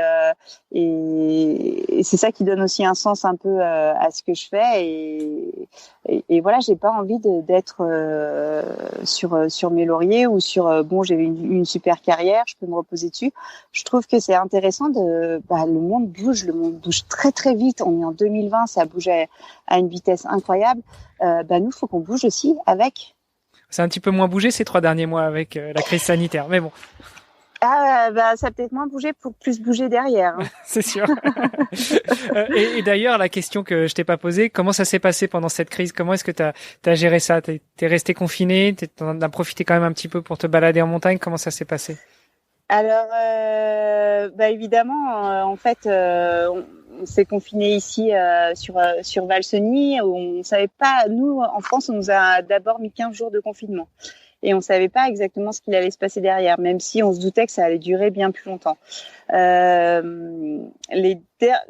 et c'est ça qui donne aussi un sens un peu à ce que je fais, et voilà, j'ai pas envie d'être sur mes lauriers ou sur bon, j'ai une super carrière, je peux me reposer dessus. Je trouve que c'est intéressant le monde bouge très très vite. On est en 2020, ça bouge à une vitesse incroyable. Nous, faut qu'on bouge aussi avec. C'est un petit peu moins bougé ces 3 derniers mois avec la crise sanitaire, mais bon. Ça a peut-être moins bougé pour plus bouger derrière. Hein. C'est sûr. Et d'ailleurs, la question que je t'ai pas posée, comment ça s'est passé pendant cette crise? Comment est-ce que t'as géré ça? T'es resté confiné? T'en as profité quand même un petit peu pour te balader en montagne? Comment ça s'est passé? Alors, évidemment, en fait, on s'est confiné ici sur Valseny, où on savait pas. Nous, en France, on nous a d'abord mis 15 jours de confinement. Et on savait pas exactement ce qu'il allait se passer derrière, même si on se doutait que ça allait durer bien plus longtemps.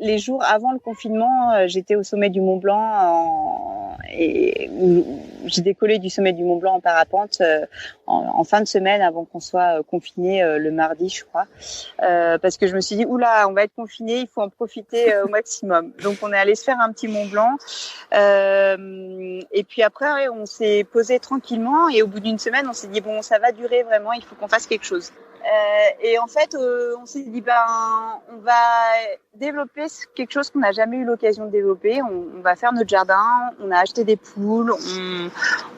Les jours avant le confinement, j'étais au sommet du Mont Blanc et j'ai décollé du sommet du Mont Blanc en parapente en fin de semaine avant qu'on soit confiné le mardi, je crois, parce que je me suis dit oula, on va être confiné, il faut en profiter au maximum. Donc on est allé se faire un petit Mont Blanc et puis après on s'est posé tranquillement et au bout d'une semaine on s'est dit bon, ça va durer vraiment, il faut qu'on fasse quelque chose. Et en fait, on s'est dit on va développer quelque chose qu'on n'a jamais eu l'occasion de développer. On va faire notre jardin. On a acheté des poules.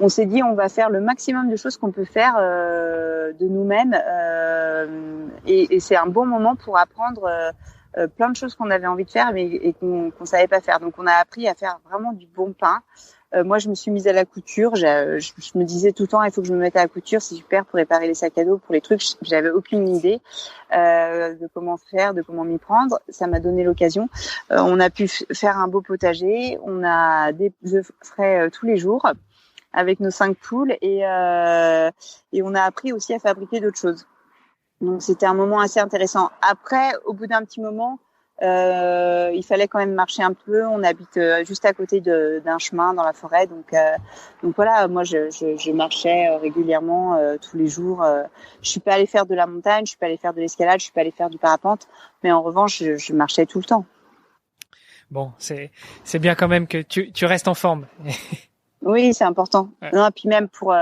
On s'est dit on va faire le maximum de choses qu'on peut faire de nous-mêmes. Et c'est un bon moment pour apprendre plein de choses qu'on avait envie de faire et qu'on savait pas faire. Donc on a appris à faire vraiment du bon pain. Moi, je me suis mise à la couture. Je me disais tout le temps, il faut que je me mette à la couture, c'est super pour réparer les sacs à dos, pour les trucs. J'avais aucune idée de comment faire, de comment m'y prendre. Ça m'a donné l'occasion. On a pu faire un beau potager. On a des œufs frais tous les jours avec nos 5 poules et on a appris aussi à fabriquer d'autres choses. Donc, c'était un moment assez intéressant. Après, au bout d'un petit moment, il fallait quand même marcher un peu. On habite juste à côté d'un chemin dans la forêt, donc voilà. Moi, je marchais régulièrement tous les jours. Je suis pas allée faire de la montagne, je suis pas allée faire de l'escalade, je suis pas allée faire du parapente, mais en revanche, je marchais tout le temps. Bon, c'est bien quand même que tu restes en forme. Oui, c'est important. Ouais. Non, et puis même pour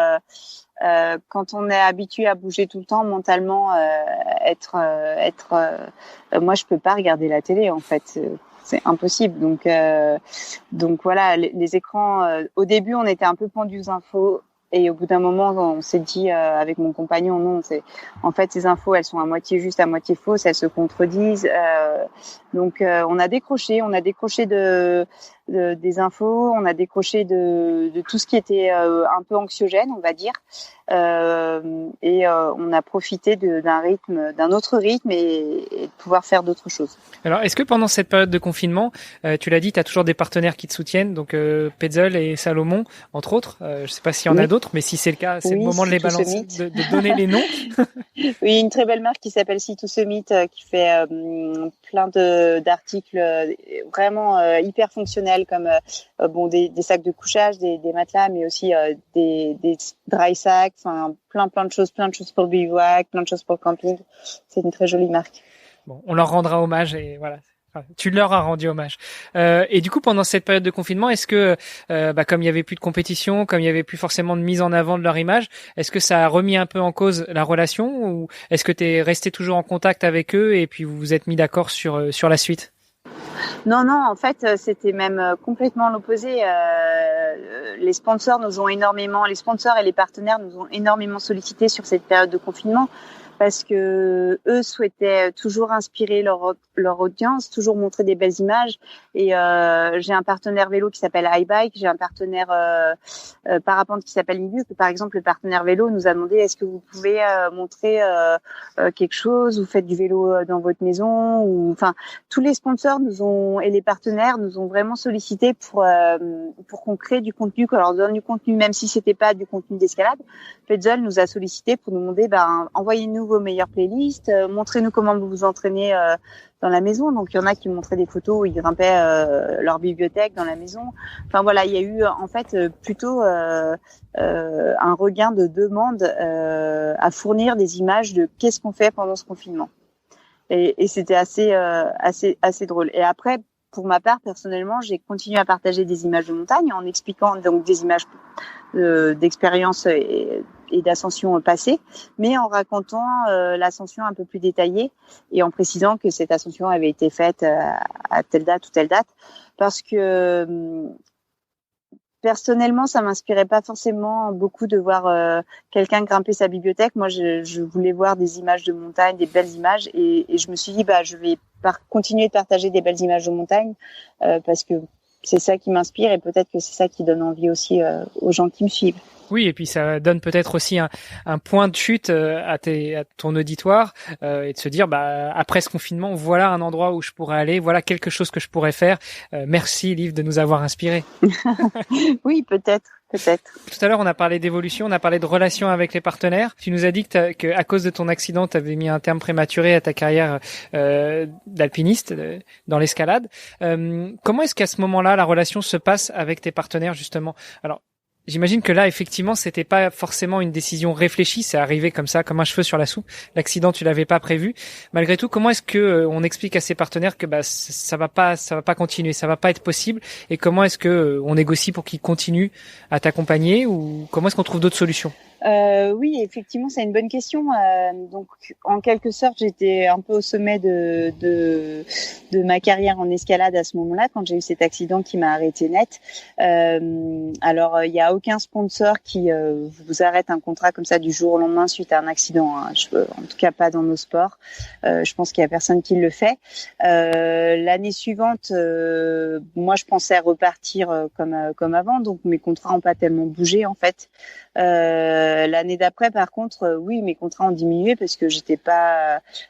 quand on est habitué à bouger tout le temps mentalement, moi je peux pas regarder la télé en fait, c'est impossible. Donc voilà, les écrans. Au début, on était un peu pendus aux infos. Et au bout d'un moment, on s'est dit avec mon compagnon, non, en fait ces infos, elles sont à moitié justes, à moitié fausses, elles se contredisent. Donc on a décroché des infos, on a décroché de tout ce qui était un peu anxiogène, on va dire, et on a profité d'un autre rythme et de pouvoir faire d'autres choses. Alors, est-ce que pendant cette période de confinement, tu l'as dit, tu as toujours des partenaires qui te soutiennent, donc Petzl et Salomon, entre autres. Je sais pas s'il y en a d'autres, mais si c'est le cas, c'est le moment de les balancer, de donner les noms. Oui, une très belle marque qui s'appelle C2Summit, qui fait plein d'articles vraiment hyper fonctionnels, comme des sacs de couchage, des matelas, mais aussi des dry sacks, enfin plein de choses pour le bivouac, plein de choses pour le camping. C'est une très jolie marque. Bon, on leur rendra hommage et voilà. Enfin, tu leur as rendu hommage. Et du coup, pendant cette période de confinement, est-ce que, comme il y avait plus de compétition, comme il y avait plus forcément de mise en avant de leur image, est-ce que ça a remis un peu en cause la relation, ou est-ce que tu es resté toujours en contact avec eux et puis vous vous êtes mis d'accord sur la suite? Non, en fait, c'était même complètement l'opposé. Les sponsors et les partenaires nous ont énormément sollicités sur cette période de confinement. parce que eux souhaitaient toujours inspirer leur audience, toujours montrer des belles images. Et j'ai un partenaire vélo qui s'appelle iBike, j'ai un partenaire parapente qui s'appelle Ibuc. Par exemple, le partenaire vélo nous a demandé est-ce que vous pouvez montrer quelque chose, vous faites du vélo dans votre maison, ou enfin tous les sponsors et les partenaires nous ont vraiment sollicité pour qu'on crée du contenu, qu'on leur donne du contenu, même si c'était pas du contenu d'escalade. Petzl nous a sollicité pour nous demander envoyez-nous vos meilleures playlists, montrez-nous comment vous vous entraînez dans la maison. Donc il y en a qui montraient des photos où ils grimpaient leur bibliothèque dans la maison. Enfin voilà, il y a eu en fait plutôt un regain de demande à fournir des images de qu'est-ce qu'on fait pendant ce confinement. Et c'était assez drôle. Et après, pour ma part, personnellement, j'ai continué à partager des images de montagne en expliquant donc des images d'expérience et d'ascension passée, mais en racontant l'ascension un peu plus détaillée et en précisant que cette ascension avait été faite à telle date ou telle date, parce que personnellement, ça m'inspirait pas forcément beaucoup de voir quelqu'un grimper sa bibliothèque. Moi, je voulais voir des images de montagne, des belles images, et je me suis dit, je vais continuer de partager des belles images de montagne parce que c'est ça qui m'inspire et peut-être que c'est ça qui donne envie aussi aux gens qui me suivent. Oui, et puis ça donne peut-être aussi un point de chute à ton auditoire et de se dire après ce confinement, voilà un endroit où je pourrais aller, voilà quelque chose que je pourrais faire. Merci Liv de nous avoir inspirés. Oui, peut-être. Tout à l'heure, on a parlé d'évolution, on a parlé de relations avec les partenaires. Tu nous as dit que à cause de ton accident, tu avais mis un terme prématuré à ta carrière d'alpiniste dans l'escalade. Comment est-ce qu'à ce moment-là, la relation se passe avec tes partenaires justement? Alors, j'imagine que là, effectivement, c'était pas forcément une décision réfléchie, c'est arrivé comme ça, comme un cheveu sur la soupe. L'accident, tu l'avais pas prévu. Malgré tout, comment est-ce que on explique à ses partenaires que ça va pas continuer, ça va pas être possible, et comment est-ce que on négocie pour qu'ils continuent à t'accompagner, ou comment est-ce qu'on trouve d'autres solutions? Oui, effectivement, c'est une bonne question. Donc, en quelque sorte, j'étais un peu au sommet de ma carrière en escalade à ce moment-là, quand j'ai eu cet accident qui m'a arrêté net. Alors, il n'y a aucun sponsor qui vous arrête un contrat comme ça du jour au lendemain suite à un accident. Hein. En tout cas, pas dans nos sports. Je pense qu'il y a personne qui le fait. L'année suivante, moi, je pensais repartir comme avant, donc mes contrats n'ont pas tellement bougé en fait. L'année d'après, par contre, oui, mes contrats ont diminué parce que je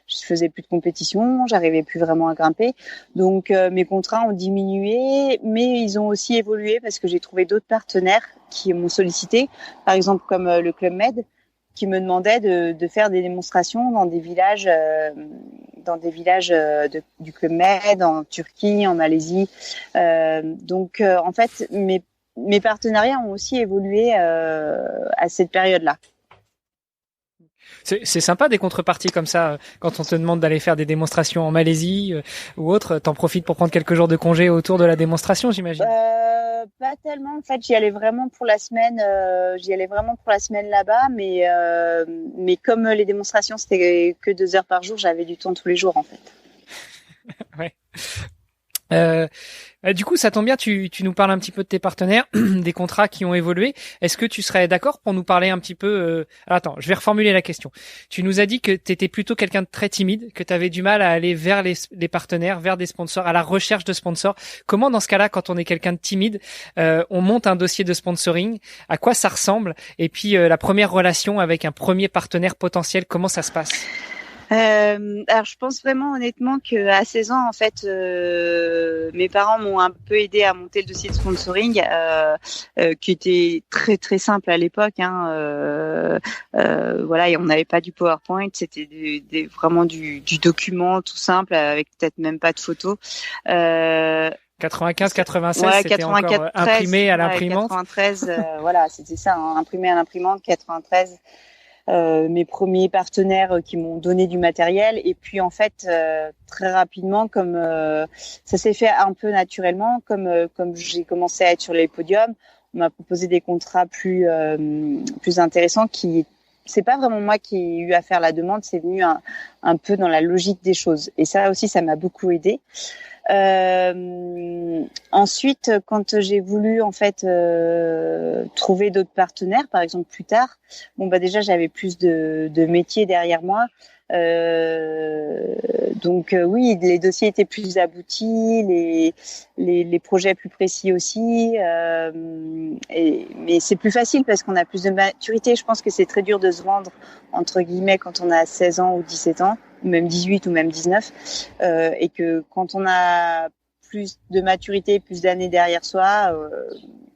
faisais plus de compétition, j'arrivais plus vraiment à grimper. Donc, mes contrats ont diminué, mais ils ont aussi évolué parce que j'ai trouvé d'autres partenaires qui m'ont sollicité, par exemple comme le Club Med, qui me demandait de faire des démonstrations dans des villages du Club Med, en Turquie, en Malaisie. Donc, en fait, mes partenariats ont aussi évolué à cette période-là. C'est sympa des contreparties comme ça. Quand on te demande d'aller faire des démonstrations en Malaisie ou autre, t'en profites pour prendre quelques jours de congé autour de la démonstration, j'imagine. Pas tellement. En fait, j'y allais vraiment pour la semaine. Là-bas, mais comme les démonstrations c'était que 2 heures par jour, j'avais du temps tous les jours en fait. Ouais. Du coup, ça tombe bien, tu nous parles un petit peu de tes partenaires, des contrats qui ont évolué. Est-ce que tu serais d'accord pour nous parler un petit peu Attends, je vais reformuler la question. Tu nous as dit que tu étais plutôt quelqu'un de très timide, que tu avais du mal à aller vers les partenaires, vers des sponsors, à la recherche de sponsors. Comment, dans ce cas-là, quand on est quelqu'un de timide, on monte un dossier de sponsoring? À quoi ça ressemble? Et puis, la première relation avec un premier partenaire potentiel, comment ça se passe? Alors je pense vraiment honnêtement que à 16 ans en fait mes parents m'ont un peu aidé à monter le dossier de sponsoring qui était très très simple à l'époque voilà, et on n'avait pas du PowerPoint, c'était vraiment du document tout simple avec peut-être même pas de photos. 95, 96, ouais, c'était 94, encore imprimé à l'imprimante. 93, voilà, c'était ça, hein, imprimé à l'imprimante. 93. Mes premiers partenaires qui m'ont donné du matériel, et puis en fait très rapidement, comme ça s'est fait un peu naturellement, comme j'ai commencé à être sur les podiums, on m'a proposé des contrats plus intéressants. C'est pas vraiment moi qui ai eu à faire la demande, c'est venu un peu dans la logique des choses, et ça aussi ça m'a beaucoup aidé. Ensuite, quand j'ai voulu en fait trouver d'autres partenaires, par exemple plus tard, déjà j'avais plus de métiers derrière moi. Donc oui, les dossiers étaient plus aboutis, les projets plus précis aussi. Mais c'est plus facile parce qu'on a plus de maturité. Je pense que c'est très dur de se vendre entre guillemets quand on a 16 ans ou 17 ans, ou même 18 ou même 19, et que quand on a plus de maturité, plus d'années derrière soi,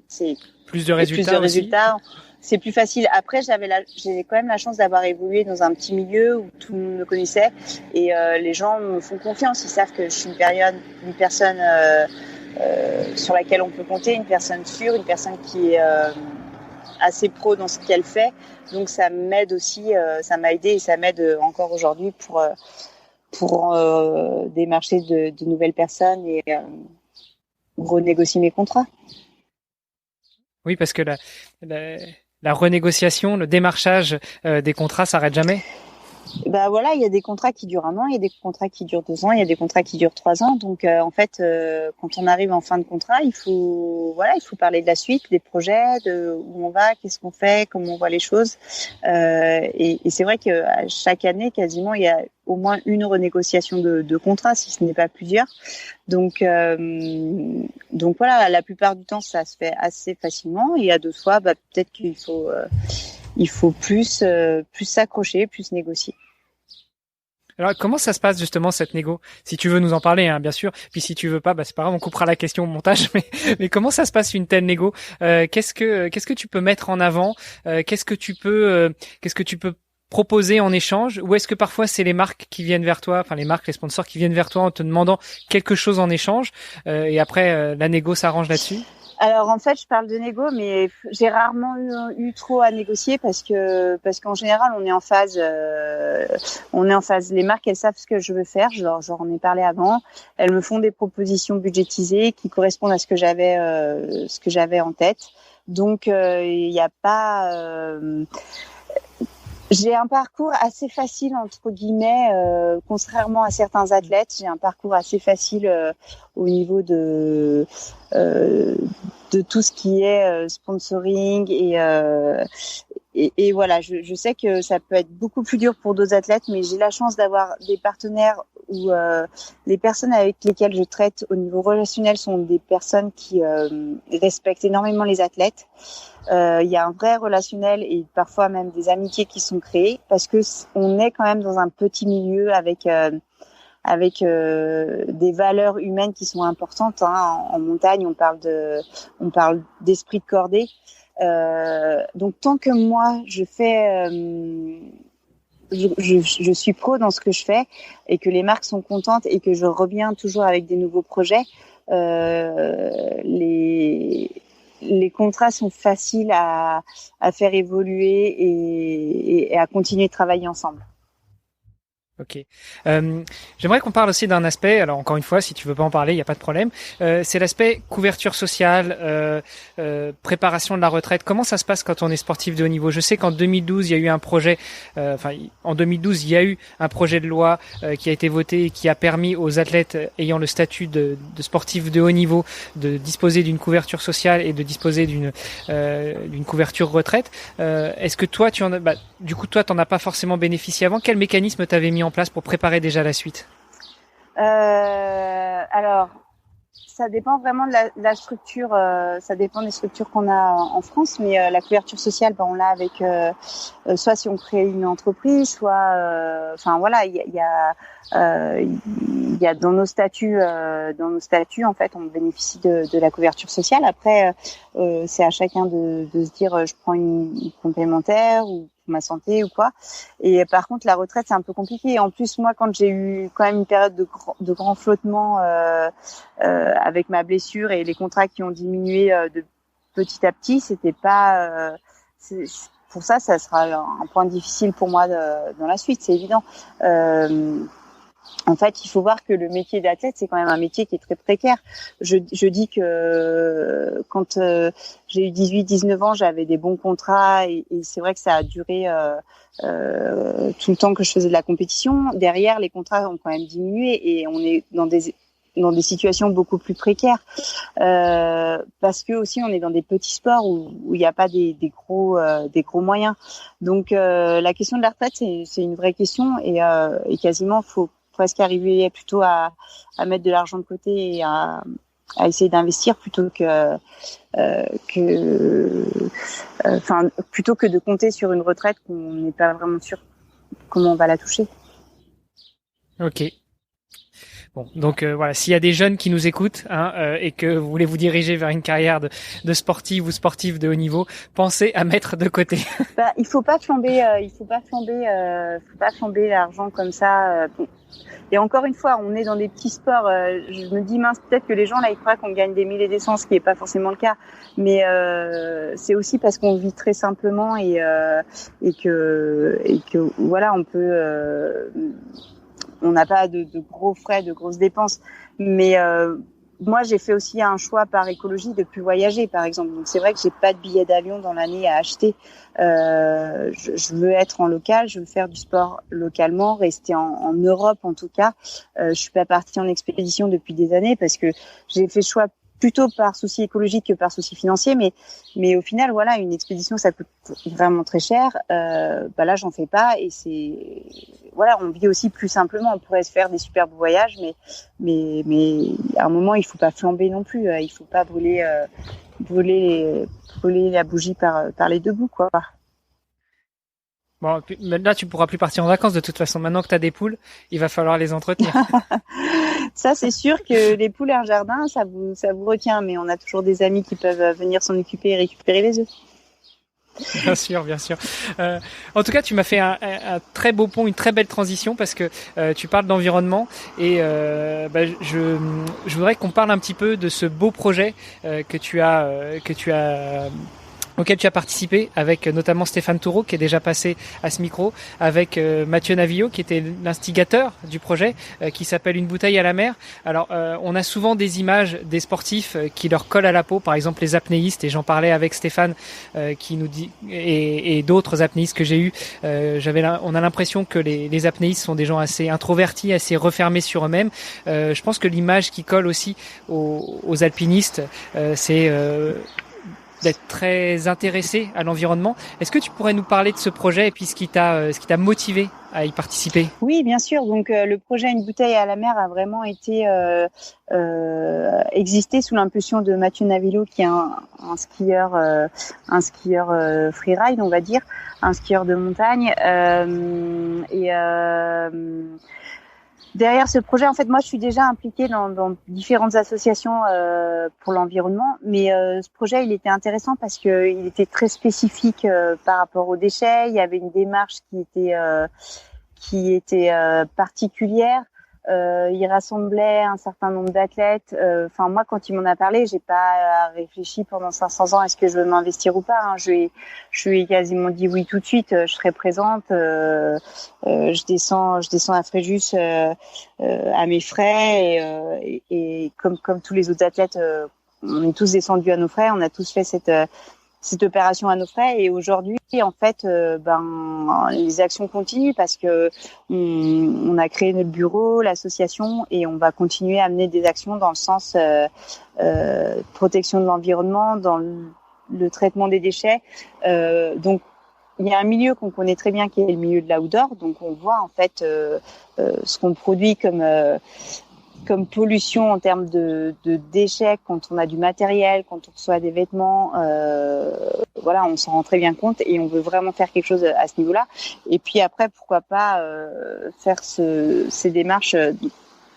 c'est plus de résultats. C'est plus facile. Après, j'ai quand même la chance d'avoir évolué dans un petit milieu où tout le monde me connaissait et les gens me font confiance. Ils savent que je suis une personne sur laquelle on peut compter, une personne sûre, une personne qui est assez pro dans ce qu'elle fait. Donc ça m'aide aussi, ça m'a aidé et ça m'aide encore aujourd'hui pour démarcher de nouvelles personnes et renégocier mes contrats. Oui, parce que la renégociation, le démarchage des contrats s'arrête jamais. Voilà, il y a des contrats qui durent 1 an, il y a des contrats qui durent 2 ans, il y a des contrats qui durent 3 ans. Donc en fait, quand on arrive en fin de contrat, il faut parler de la suite, des projets, de où on va, qu'est-ce qu'on fait, comment on voit les choses. Et c'est vrai que chaque année, quasiment, il y a au moins une renégociation de contrat, si ce n'est pas plusieurs. Donc voilà, la plupart du temps, ça se fait assez facilement. Il y a d'autres fois, peut-être qu'il faut plus s'accrocher, plus négocier. Alors, comment ça se passe justement cette négo? Si tu veux nous en parler, hein, bien sûr. Puis si tu veux pas, c'est pas grave, on coupera la question au montage. Mais comment ça se passe une telle négo? Qu'est-ce que tu peux mettre en avant? Qu'est-ce que tu peux proposer en échange? Ou est-ce que parfois c'est les marques qui viennent vers toi, enfin les sponsors qui viennent vers toi en te demandant quelque chose en échange, et après la négo s'arrange là-dessus? Alors en fait, je parle de négo, mais j'ai rarement eu trop à négocier parce qu'en général, on est en phase. Les marques, elles savent ce que je veux faire. Je leur en ai parlé avant. Elles me font des propositions budgétisées qui correspondent à ce que j'avais en tête. Donc il n'y a pas. J'ai un parcours assez facile, entre guillemets, contrairement à certains athlètes. J'ai un parcours assez facile au niveau de tout ce qui est sponsoring et voilà. Je sais que ça peut être beaucoup plus dur pour d'autres athlètes, mais j'ai la chance d'avoir des partenaires où les personnes avec lesquelles je traite au niveau relationnel sont des personnes qui respectent énormément les athlètes. Il y a un vrai relationnel et parfois même des amitiés qui sont créées parce que on est quand même dans un petit milieu avec des valeurs humaines qui sont importantes. Hein. En montagne, on parle d'esprit de cordée. Donc tant que moi je fais je suis pro dans ce que je fais et que les marques sont contentes et que je reviens toujours avec des nouveaux projets, les contrats sont faciles à faire évoluer et à continuer de travailler ensemble. Ok. J'aimerais qu'on parle aussi d'un aspect. Alors encore une fois, si tu veux pas en parler, il y a pas de problème. C'est l'aspect couverture sociale, préparation de la retraite. Comment ça se passe quand on est sportif de haut niveau? Je sais qu'en 2012, il y a eu un projet. En 2012, il y a eu un projet de loi qui a été voté et qui a permis aux athlètes ayant le statut de sportif de haut niveau de disposer d'une couverture sociale et de disposer d'une couverture retraite. Est-ce que toi, tu en as? Du coup, toi, t'en as pas forcément bénéficié avant. Quel mécanisme t'avais mis en place pour préparer déjà la suite? Alors, ça dépend vraiment de la structure. Ça dépend des structures qu'on a en France, mais la couverture sociale, on l'a avec soit si on crée une entreprise, soit, voilà, il y a dans nos statuts, en fait, on bénéficie de la couverture sociale. Après, c'est à chacun de se dire, je prends une complémentaire ou ma santé ou quoi. Et par contre, la retraite, c'est un peu compliqué. Et en plus, moi, quand j'ai eu quand même une période de grand flottement avec ma blessure et les contrats qui ont diminué de petit à petit, c'était pas... pour ça sera un point difficile pour moi dans la suite, c'est évident. En fait, il faut voir que le métier d'athlète, c'est quand même un métier qui est très précaire. Je dis que quand j'ai eu 18-19 ans, j'avais des bons contrats et c'est vrai que ça a duré tout le temps que je faisais de la compétition. Derrière, les contrats ont quand même diminué et on est dans des dans des situations beaucoup plus précaires, parce que aussi on est dans des petits sports où il n'y a pas des gros moyens. Donc la question de la retraite, c'est une vraie question, et quasiment faut presque arriver plutôt à mettre de l'argent de côté et à essayer d'investir plutôt que de compter sur une retraite qu'on n'est pas vraiment sûr comment on va la toucher. Ok. Bon, donc voilà, s'il y a des jeunes qui nous écoutent et que vous voulez vous diriger vers une carrière de sportive ou sportif de haut niveau, pensez à mettre de côté. Il faut pas flamber l'argent comme ça. Bon. Et encore une fois, on est dans des petits sports. Je me dis mince, peut-être que les gens là ils croient qu'on gagne des milliers et des cents, ce qui est pas forcément le cas. Mais c'est aussi parce qu'on vit très simplement et que voilà, on n'a pas de gros frais, de grosses dépenses. Mais moi, j'ai fait aussi un choix par écologie de plus voyager, par exemple. Donc c'est vrai que j'ai pas de billet d'avion dans l'année à acheter. Je veux être en local, je veux faire du sport localement, rester en Europe en tout cas. Je suis pas partie en expédition depuis des années parce que j'ai fait le choix plutôt par souci écologique que par souci financier, mais au final, voilà, une expédition, ça coûte vraiment très cher. Là, j'en fais pas, et voilà, on vit aussi plus simplement. On pourrait se faire des superbes voyages, mais à un moment, il faut pas flamber non plus. Il faut pas brûler la bougie par les deux bouts, quoi. Bon, là, tu pourras plus partir en vacances de toute façon. Maintenant que tu as des poules, il va falloir les entretenir. Ça, c'est sûr que les poules et un jardin, ça vous retient, mais on a toujours des amis qui peuvent venir s'en occuper et récupérer les œufs. Bien sûr, bien sûr. En tout cas, tu m'as fait un très beau pont, une très belle transition, parce que tu parles d'environnement, et je voudrais qu'on parle un petit peu de ce beau projet auquel tu as participé, avec notamment Stéphane Toureau, qui est déjà passé à ce micro, avec Mathieu Navillot, qui était l'instigateur du projet, qui s'appelle Une bouteille à la mer. Alors, on a souvent des images des sportifs qui leur collent à la peau, par exemple les apnéistes, et j'en parlais avec Stéphane, qui nous dit, et d'autres apnéistes que j'ai eu. On a l'impression que les apnéistes sont des gens assez introvertis, assez refermés sur eux-mêmes. Je pense que l'image qui colle aussi aux alpinistes, c'est d'être très intéressé à l'environnement. Est-ce que tu pourrais nous parler de ce projet et puis ce qui t'a motivé à y participer? Oui, bien sûr. Donc le projet Une bouteille à la mer a vraiment été existé sous l'impulsion de Mathieu Navillot, qui est un skieur freeride, on va dire, un skieur de montagne. Derrière ce projet, en fait, moi, je suis déjà impliquée dans différentes associations pour l'environnement, mais ce projet, il était intéressant parce que il était très spécifique par rapport aux déchets. Il y avait une démarche qui était particulière. Il rassemblait un certain nombre d'athlètes. Enfin, moi, quand il m'en a parlé, j'ai pas réfléchi pendant 500 ans. Est-ce que je veux m'investir ou pas, hein. Je lui ai quasiment dit oui tout de suite. Je serai présente. Je descends à Fréjus à mes frais, et comme tous les autres athlètes, on est tous descendus à nos frais. On a tous fait cette opération à nos frais, et aujourd'hui, en fait, les actions continuent parce que on a créé notre bureau, l'association, et on va continuer à mener des actions dans le sens protection de l'environnement, dans le traitement des déchets. Donc, il y a un milieu qu'on connaît très bien, qui est le milieu de l'outdoor. Donc, on voit en fait ce qu'on produit comme pollution en termes de déchets quand on a du matériel, quand on reçoit des vêtements. Voilà, on s'en rend très bien compte, et on veut vraiment faire quelque chose à ce niveau-là. Et puis après, pourquoi pas faire ces démarches,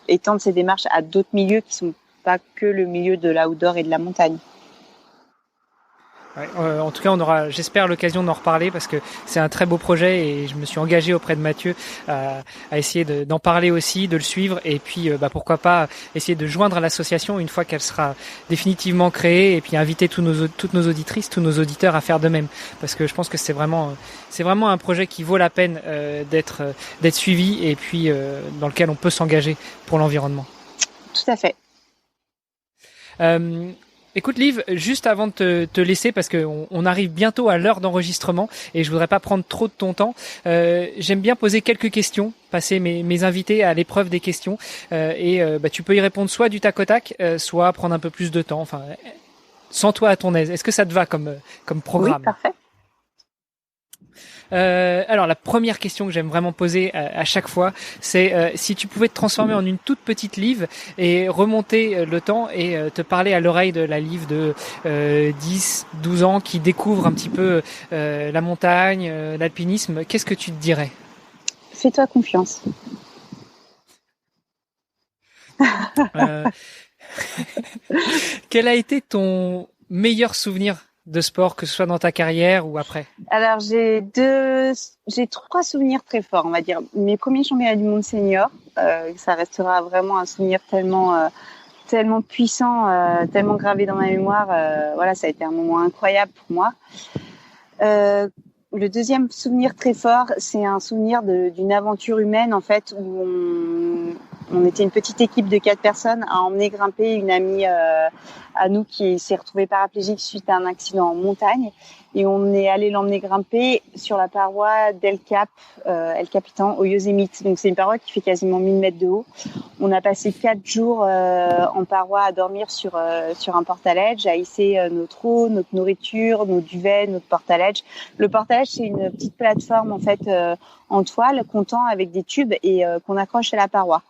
étendre ces démarches à d'autres milieux qui sont pas que le milieu de l'outdoor et de la montagne. Ouais, en tout cas, on aura, j'espère, l'occasion d'en reparler, parce que c'est un très beau projet, et je me suis engagé auprès de Mathieu à essayer d'en parler aussi, de le suivre, et puis pourquoi pas essayer de joindre à l'association une fois qu'elle sera définitivement créée, et puis inviter toutes nos auditrices, tous nos auditeurs à faire de même, parce que je pense que c'est vraiment un projet qui vaut la peine d'être suivi, et puis dans lequel on peut s'engager pour l'environnement. Tout à fait. Écoute Liv, juste avant de te laisser, parce qu'on arrive bientôt à l'heure d'enregistrement et je voudrais pas prendre trop de ton temps, j'aime bien poser quelques questions, passer mes invités à l'épreuve des questions, tu peux y répondre soit du tac au tac, soit prendre un peu plus de temps, enfin, sens-toi à ton aise. Est-ce que ça te va comme programme? Oui, parfait. Alors la première question que j'aime vraiment poser à chaque fois, c'est si tu pouvais te transformer en une toute petite Liv et remonter le temps et te parler à l'oreille de la Liv de 10, 12 ans qui découvre un petit peu la montagne, l'alpinisme, qu'est-ce que tu te dirais? Fais-toi confiance. Quel a été ton meilleur souvenir de sport, que ce soit dans ta carrière ou après? Alors j'ai 3 souvenirs très forts, on va dire. Mes premiers championnats du monde senior, ça restera vraiment un souvenir tellement puissant, tellement gravé dans ma mémoire. Voilà, ça a été un moment incroyable pour moi. Le deuxième souvenir très fort, c'est un souvenir d'une aventure humaine en fait où on était une petite équipe de 4 personnes à emmener grimper une amie à nous qui s'est retrouvée paraplégique suite à un accident en montagne. Et on est allé l'emmener grimper sur la paroi d'El Cap, El Capitan, au Yosemite. Donc c'est une paroi qui fait quasiment 1000 mètres de haut. On a passé 4 jours en paroi à dormir sur un portaledge, à hisser notre eau, notre nourriture, nos duvets, notre portaledge. Le portaledge, c'est une petite plateforme en fait en toile qu'on tend avec des tubes et qu'on accroche à la paroi.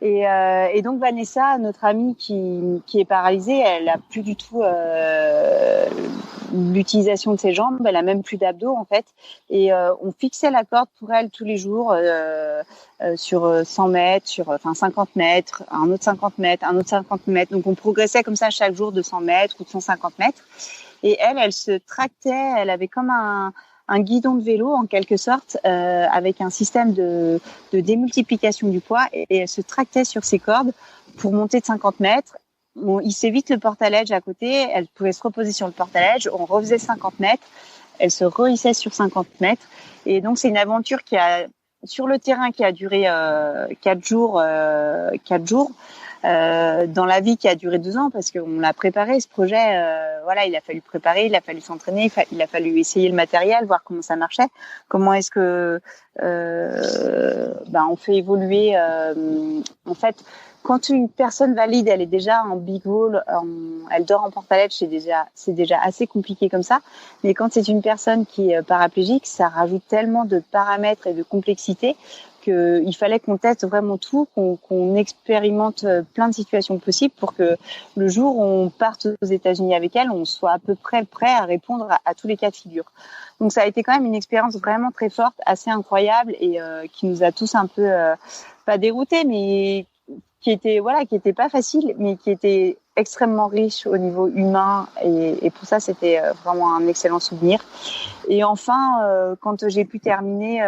Et donc Vanessa, notre amie qui est paralysée, elle a plus du tout l'utilisation de ses jambes, elle a même plus d'abdos en fait. Et on fixait la corde pour elle tous les jours sur 100 mètres, sur 50 mètres, un autre 50 mètres, un autre 50 mètres. Donc on progressait comme ça chaque jour de 100 mètres ou de 150 mètres. Et elle se tractait, elle avait comme un guidon de vélo en quelque sorte avec un système de démultiplication du poids et elle se tractait sur ses cordes pour monter de 50 mètres. On hissait vite le portaledge à côté, elle pouvait se reposer sur le portaledge, on refaisait 50 mètres, elle se rehissait sur 50 mètres et donc c'est une aventure sur le terrain qui a duré 4 jours. Dans la vie qui a duré 2 ans parce qu'on l'a préparé ce projet. Voilà, il a fallu préparer, il a fallu s'entraîner, il a fallu essayer le matériel, voir comment ça marchait, comment est-ce que on fait évoluer. En fait, quand une personne valide, elle est déjà en big wall, elle dort en portaledge, c'est déjà assez compliqué comme ça. Mais quand c'est une personne qui est paraplégique, ça rajoute tellement de paramètres et de complexité qu'il fallait qu'on teste vraiment tout, qu'on expérimente plein de situations possibles pour que le jour où on parte aux États-Unis avec elle, on soit à peu près prêt à répondre à tous les cas de figure. Donc ça a été quand même une expérience vraiment très forte, assez incroyable et qui nous a tous un peu pas déroutés, mais qui était pas facile, mais qui était extrêmement riche au niveau humain et pour ça c'était vraiment un excellent souvenir. Et enfin quand j'ai pu terminer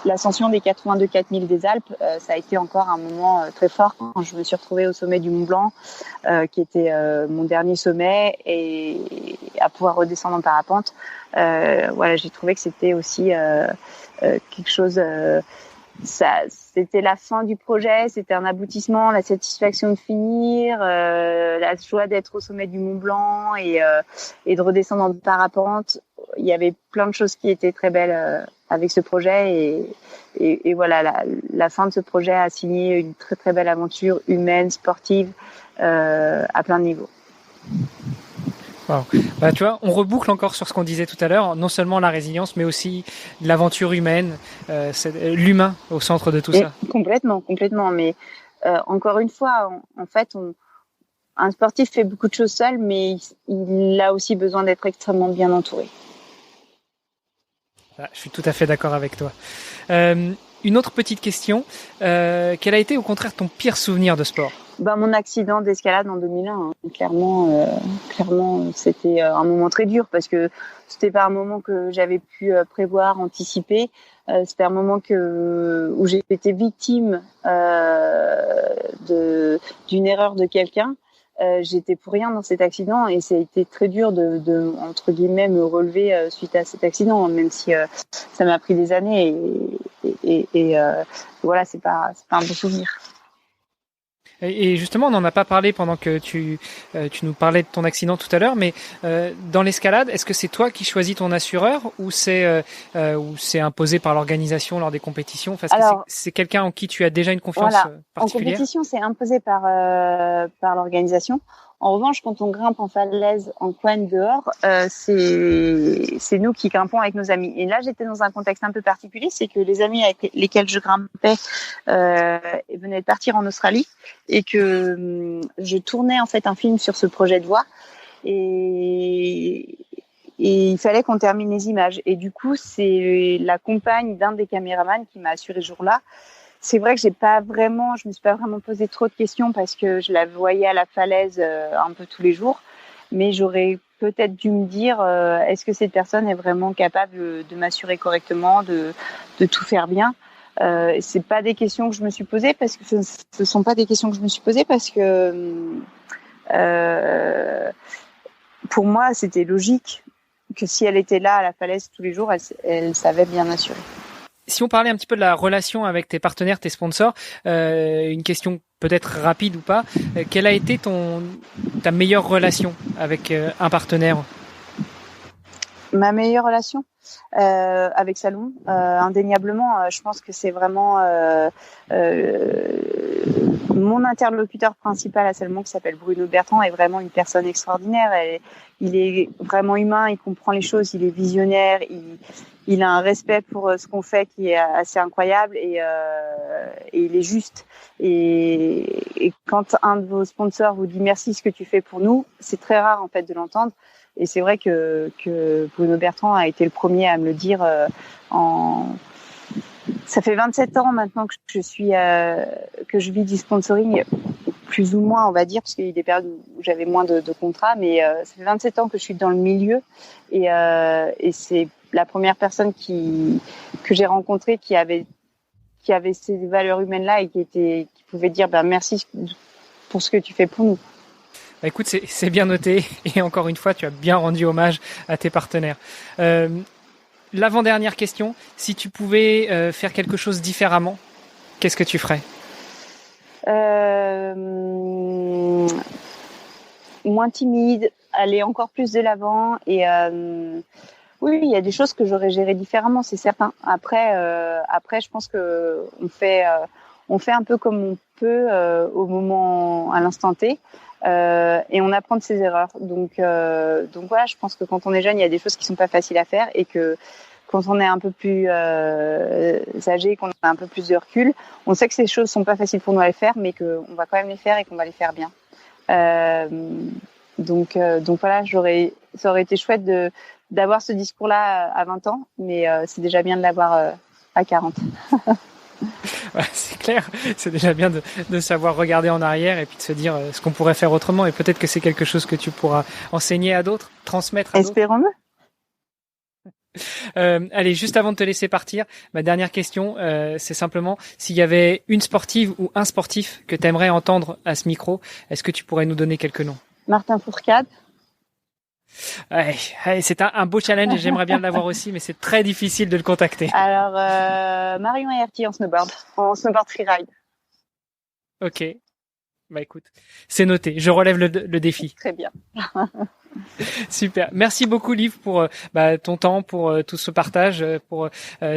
l'ascension des 82 4000 des Alpes, ça a été encore un moment très fort quand je me suis retrouvée au sommet du Mont Blanc qui était mon dernier sommet et à pouvoir redescendre en parapente. Voilà, j'ai trouvé que c'était aussi quelque chose c'était la fin du projet, c'était un aboutissement, la satisfaction de finir, la joie d'être au sommet du Mont Blanc et de redescendre en parapente. Il y avait plein de choses qui étaient très belles avec ce projet et voilà, la fin de ce projet a signé une très très belle aventure humaine, sportive, à plein de niveaux. Wow. Tu vois, on reboucle encore sur ce qu'on disait tout à l'heure, non seulement la résilience, mais aussi l'aventure humaine, l'humain au centre de tout ça. Complètement. Mais encore une fois, en fait, un sportif fait beaucoup de choses seul, mais il a aussi besoin d'être extrêmement bien entouré. Je suis tout à fait d'accord avec toi. Une autre petite question, quel a été au contraire ton pire souvenir de sport ? Mon accident d'escalade en 2001, clairement, c'était un moment très dur parce que c'était pas un moment que j'avais pu prévoir, anticiper. C'était un moment où j'ai été victime d'une erreur de quelqu'un. J'étais pour rien dans cet accident et ça a été très dur de entre guillemets me relever suite à cet accident, même si ça m'a pris des années et voilà, c'est pas un bon souvenir. Et justement, on n'en a pas parlé pendant que tu nous parlais de ton accident tout à l'heure, mais dans l'escalade, est-ce que c'est toi qui choisis ton assureur ou c'est imposé par l'organisation lors des compétitions? Parce que c'est quelqu'un en qui tu as déjà une confiance particulière. En compétition, c'est imposé par l'organisation. En revanche, quand on grimpe en falaise, en coin dehors, c'est nous qui grimpons avec nos amis. Et là, j'étais dans un contexte un peu particulier, c'est que les amis avec lesquels je grimpais venaient de partir en Australie et que je tournais en fait un film sur ce projet de voix et il fallait qu'on termine les images. Et du coup, c'est la compagne d'un des caméramans qui m'a assuré ce jour-là. C'est vrai que je me suis pas vraiment posé trop de questions parce que je la voyais à la falaise un peu tous les jours, mais j'aurais peut-être dû me dire est-ce que cette personne est vraiment capable de m'assurer correctement, de tout faire bien. C'est pas des questions que je me suis posées parce que ce sont pas des questions que je me suis posées parce que pour moi c'était logique que si elle était là à la falaise tous les jours, elle savait bien assurer. Si on parlait un petit peu de la relation avec tes partenaires, tes sponsors, une question peut-être rapide ou pas, quelle a été ta meilleure relation avec un partenaire? Ma meilleure relation avec Salomon, indéniablement, je pense que c'est vraiment mon interlocuteur principal à Salomon, qui s'appelle Bruno Bertrand, est vraiment une personne extraordinaire. Il est vraiment humain, il comprend les choses, il est visionnaire, il a un respect pour ce qu'on fait qui est assez incroyable et il est juste. Et quand un de vos sponsors vous dit merci ce que tu fais pour nous, c'est très rare en fait de l'entendre. Et c'est vrai que Bruno Bertrand a été le premier à me le dire ça fait 27 ans maintenant que je vis du sponsoring, plus ou moins on va dire, parce qu'il y a eu des périodes où j'avais moins de contrats, mais ça fait 27 ans que je suis dans le milieu et c'est la première personne que j'ai rencontrée qui avait ces valeurs humaines-là et qui pouvait dire merci pour ce que tu fais pour nous. Bah écoute, c'est bien noté et encore une fois, tu as bien rendu hommage à tes partenaires. L'avant-dernière question, si tu pouvais faire quelque chose différemment, qu'est-ce que tu ferais? Moins timide, aller encore plus de l'avant et oui, il y a des choses que j'aurais gérées différemment, c'est certain. Après, je pense que on fait un peu comme on peut au moment, à l'instant T. Et on apprend de ses erreurs. Donc voilà, je pense que quand on est jeune, il y a des choses qui sont pas faciles à faire et que quand on est un peu plus âgé, qu'on a un peu plus de recul, on sait que ces choses sont pas faciles pour nous à les faire, mais qu'on va quand même les faire et qu'on va les faire bien. Donc voilà, ça aurait été chouette d'avoir ce discours-là à 20 ans, mais c'est déjà bien de l'avoir à 40. Ouais, c'est clair, c'est déjà bien de savoir regarder en arrière et puis de se dire ce qu'on pourrait faire autrement, et peut-être que c'est quelque chose que tu pourras enseigner à d'autres, transmettre à d'autres. Espérons-le. Allez, juste avant de te laisser partir, ma dernière question, c'est simplement s'il y avait une sportive ou un sportif que tu aimerais entendre à ce micro, est-ce que tu pourrais nous donner quelques noms? Martin Fourcade. Ouais, c'est un beau challenge et j'aimerais bien l'avoir aussi, mais c'est très difficile de le contacter. Alors, Marion Aerty en snowboard freeride. Ok, bah écoute, c'est noté, je relève le défi. Très bien. Super. Merci beaucoup, Liv, pour ton temps, pour tout ce partage, pour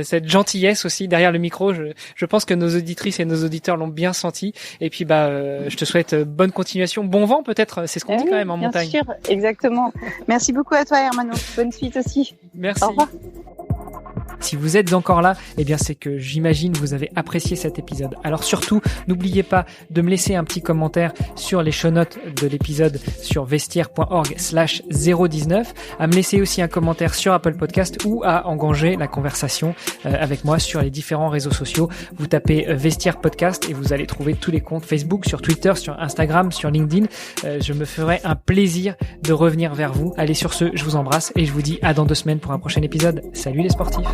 cette gentillesse aussi derrière le micro. Je pense que nos auditrices et nos auditeurs l'ont bien senti. Et puis, je te souhaite bonne continuation, bon vent peut-être. C'est ce qu'on dit quand même en montagne. Bien sûr, exactement. Merci beaucoup à toi, Hermano. Bonne suite aussi. Merci. Au revoir. Si vous êtes encore là, eh bien c'est que j'imagine vous avez apprécié cet épisode. Alors surtout, n'oubliez pas de me laisser un petit commentaire sur les show notes de l'épisode sur vestiaire.org/019, à me laisser aussi un commentaire sur Apple Podcast ou à engager la conversation avec moi sur les différents réseaux sociaux. Vous tapez Vestiaire Podcast et vous allez trouver tous les comptes Facebook, sur Twitter, sur Instagram, sur LinkedIn. Je me ferai un plaisir de revenir vers vous. Allez, sur ce, je vous embrasse et je vous dis à dans 2 semaines pour un prochain épisode. Salut les sportifs.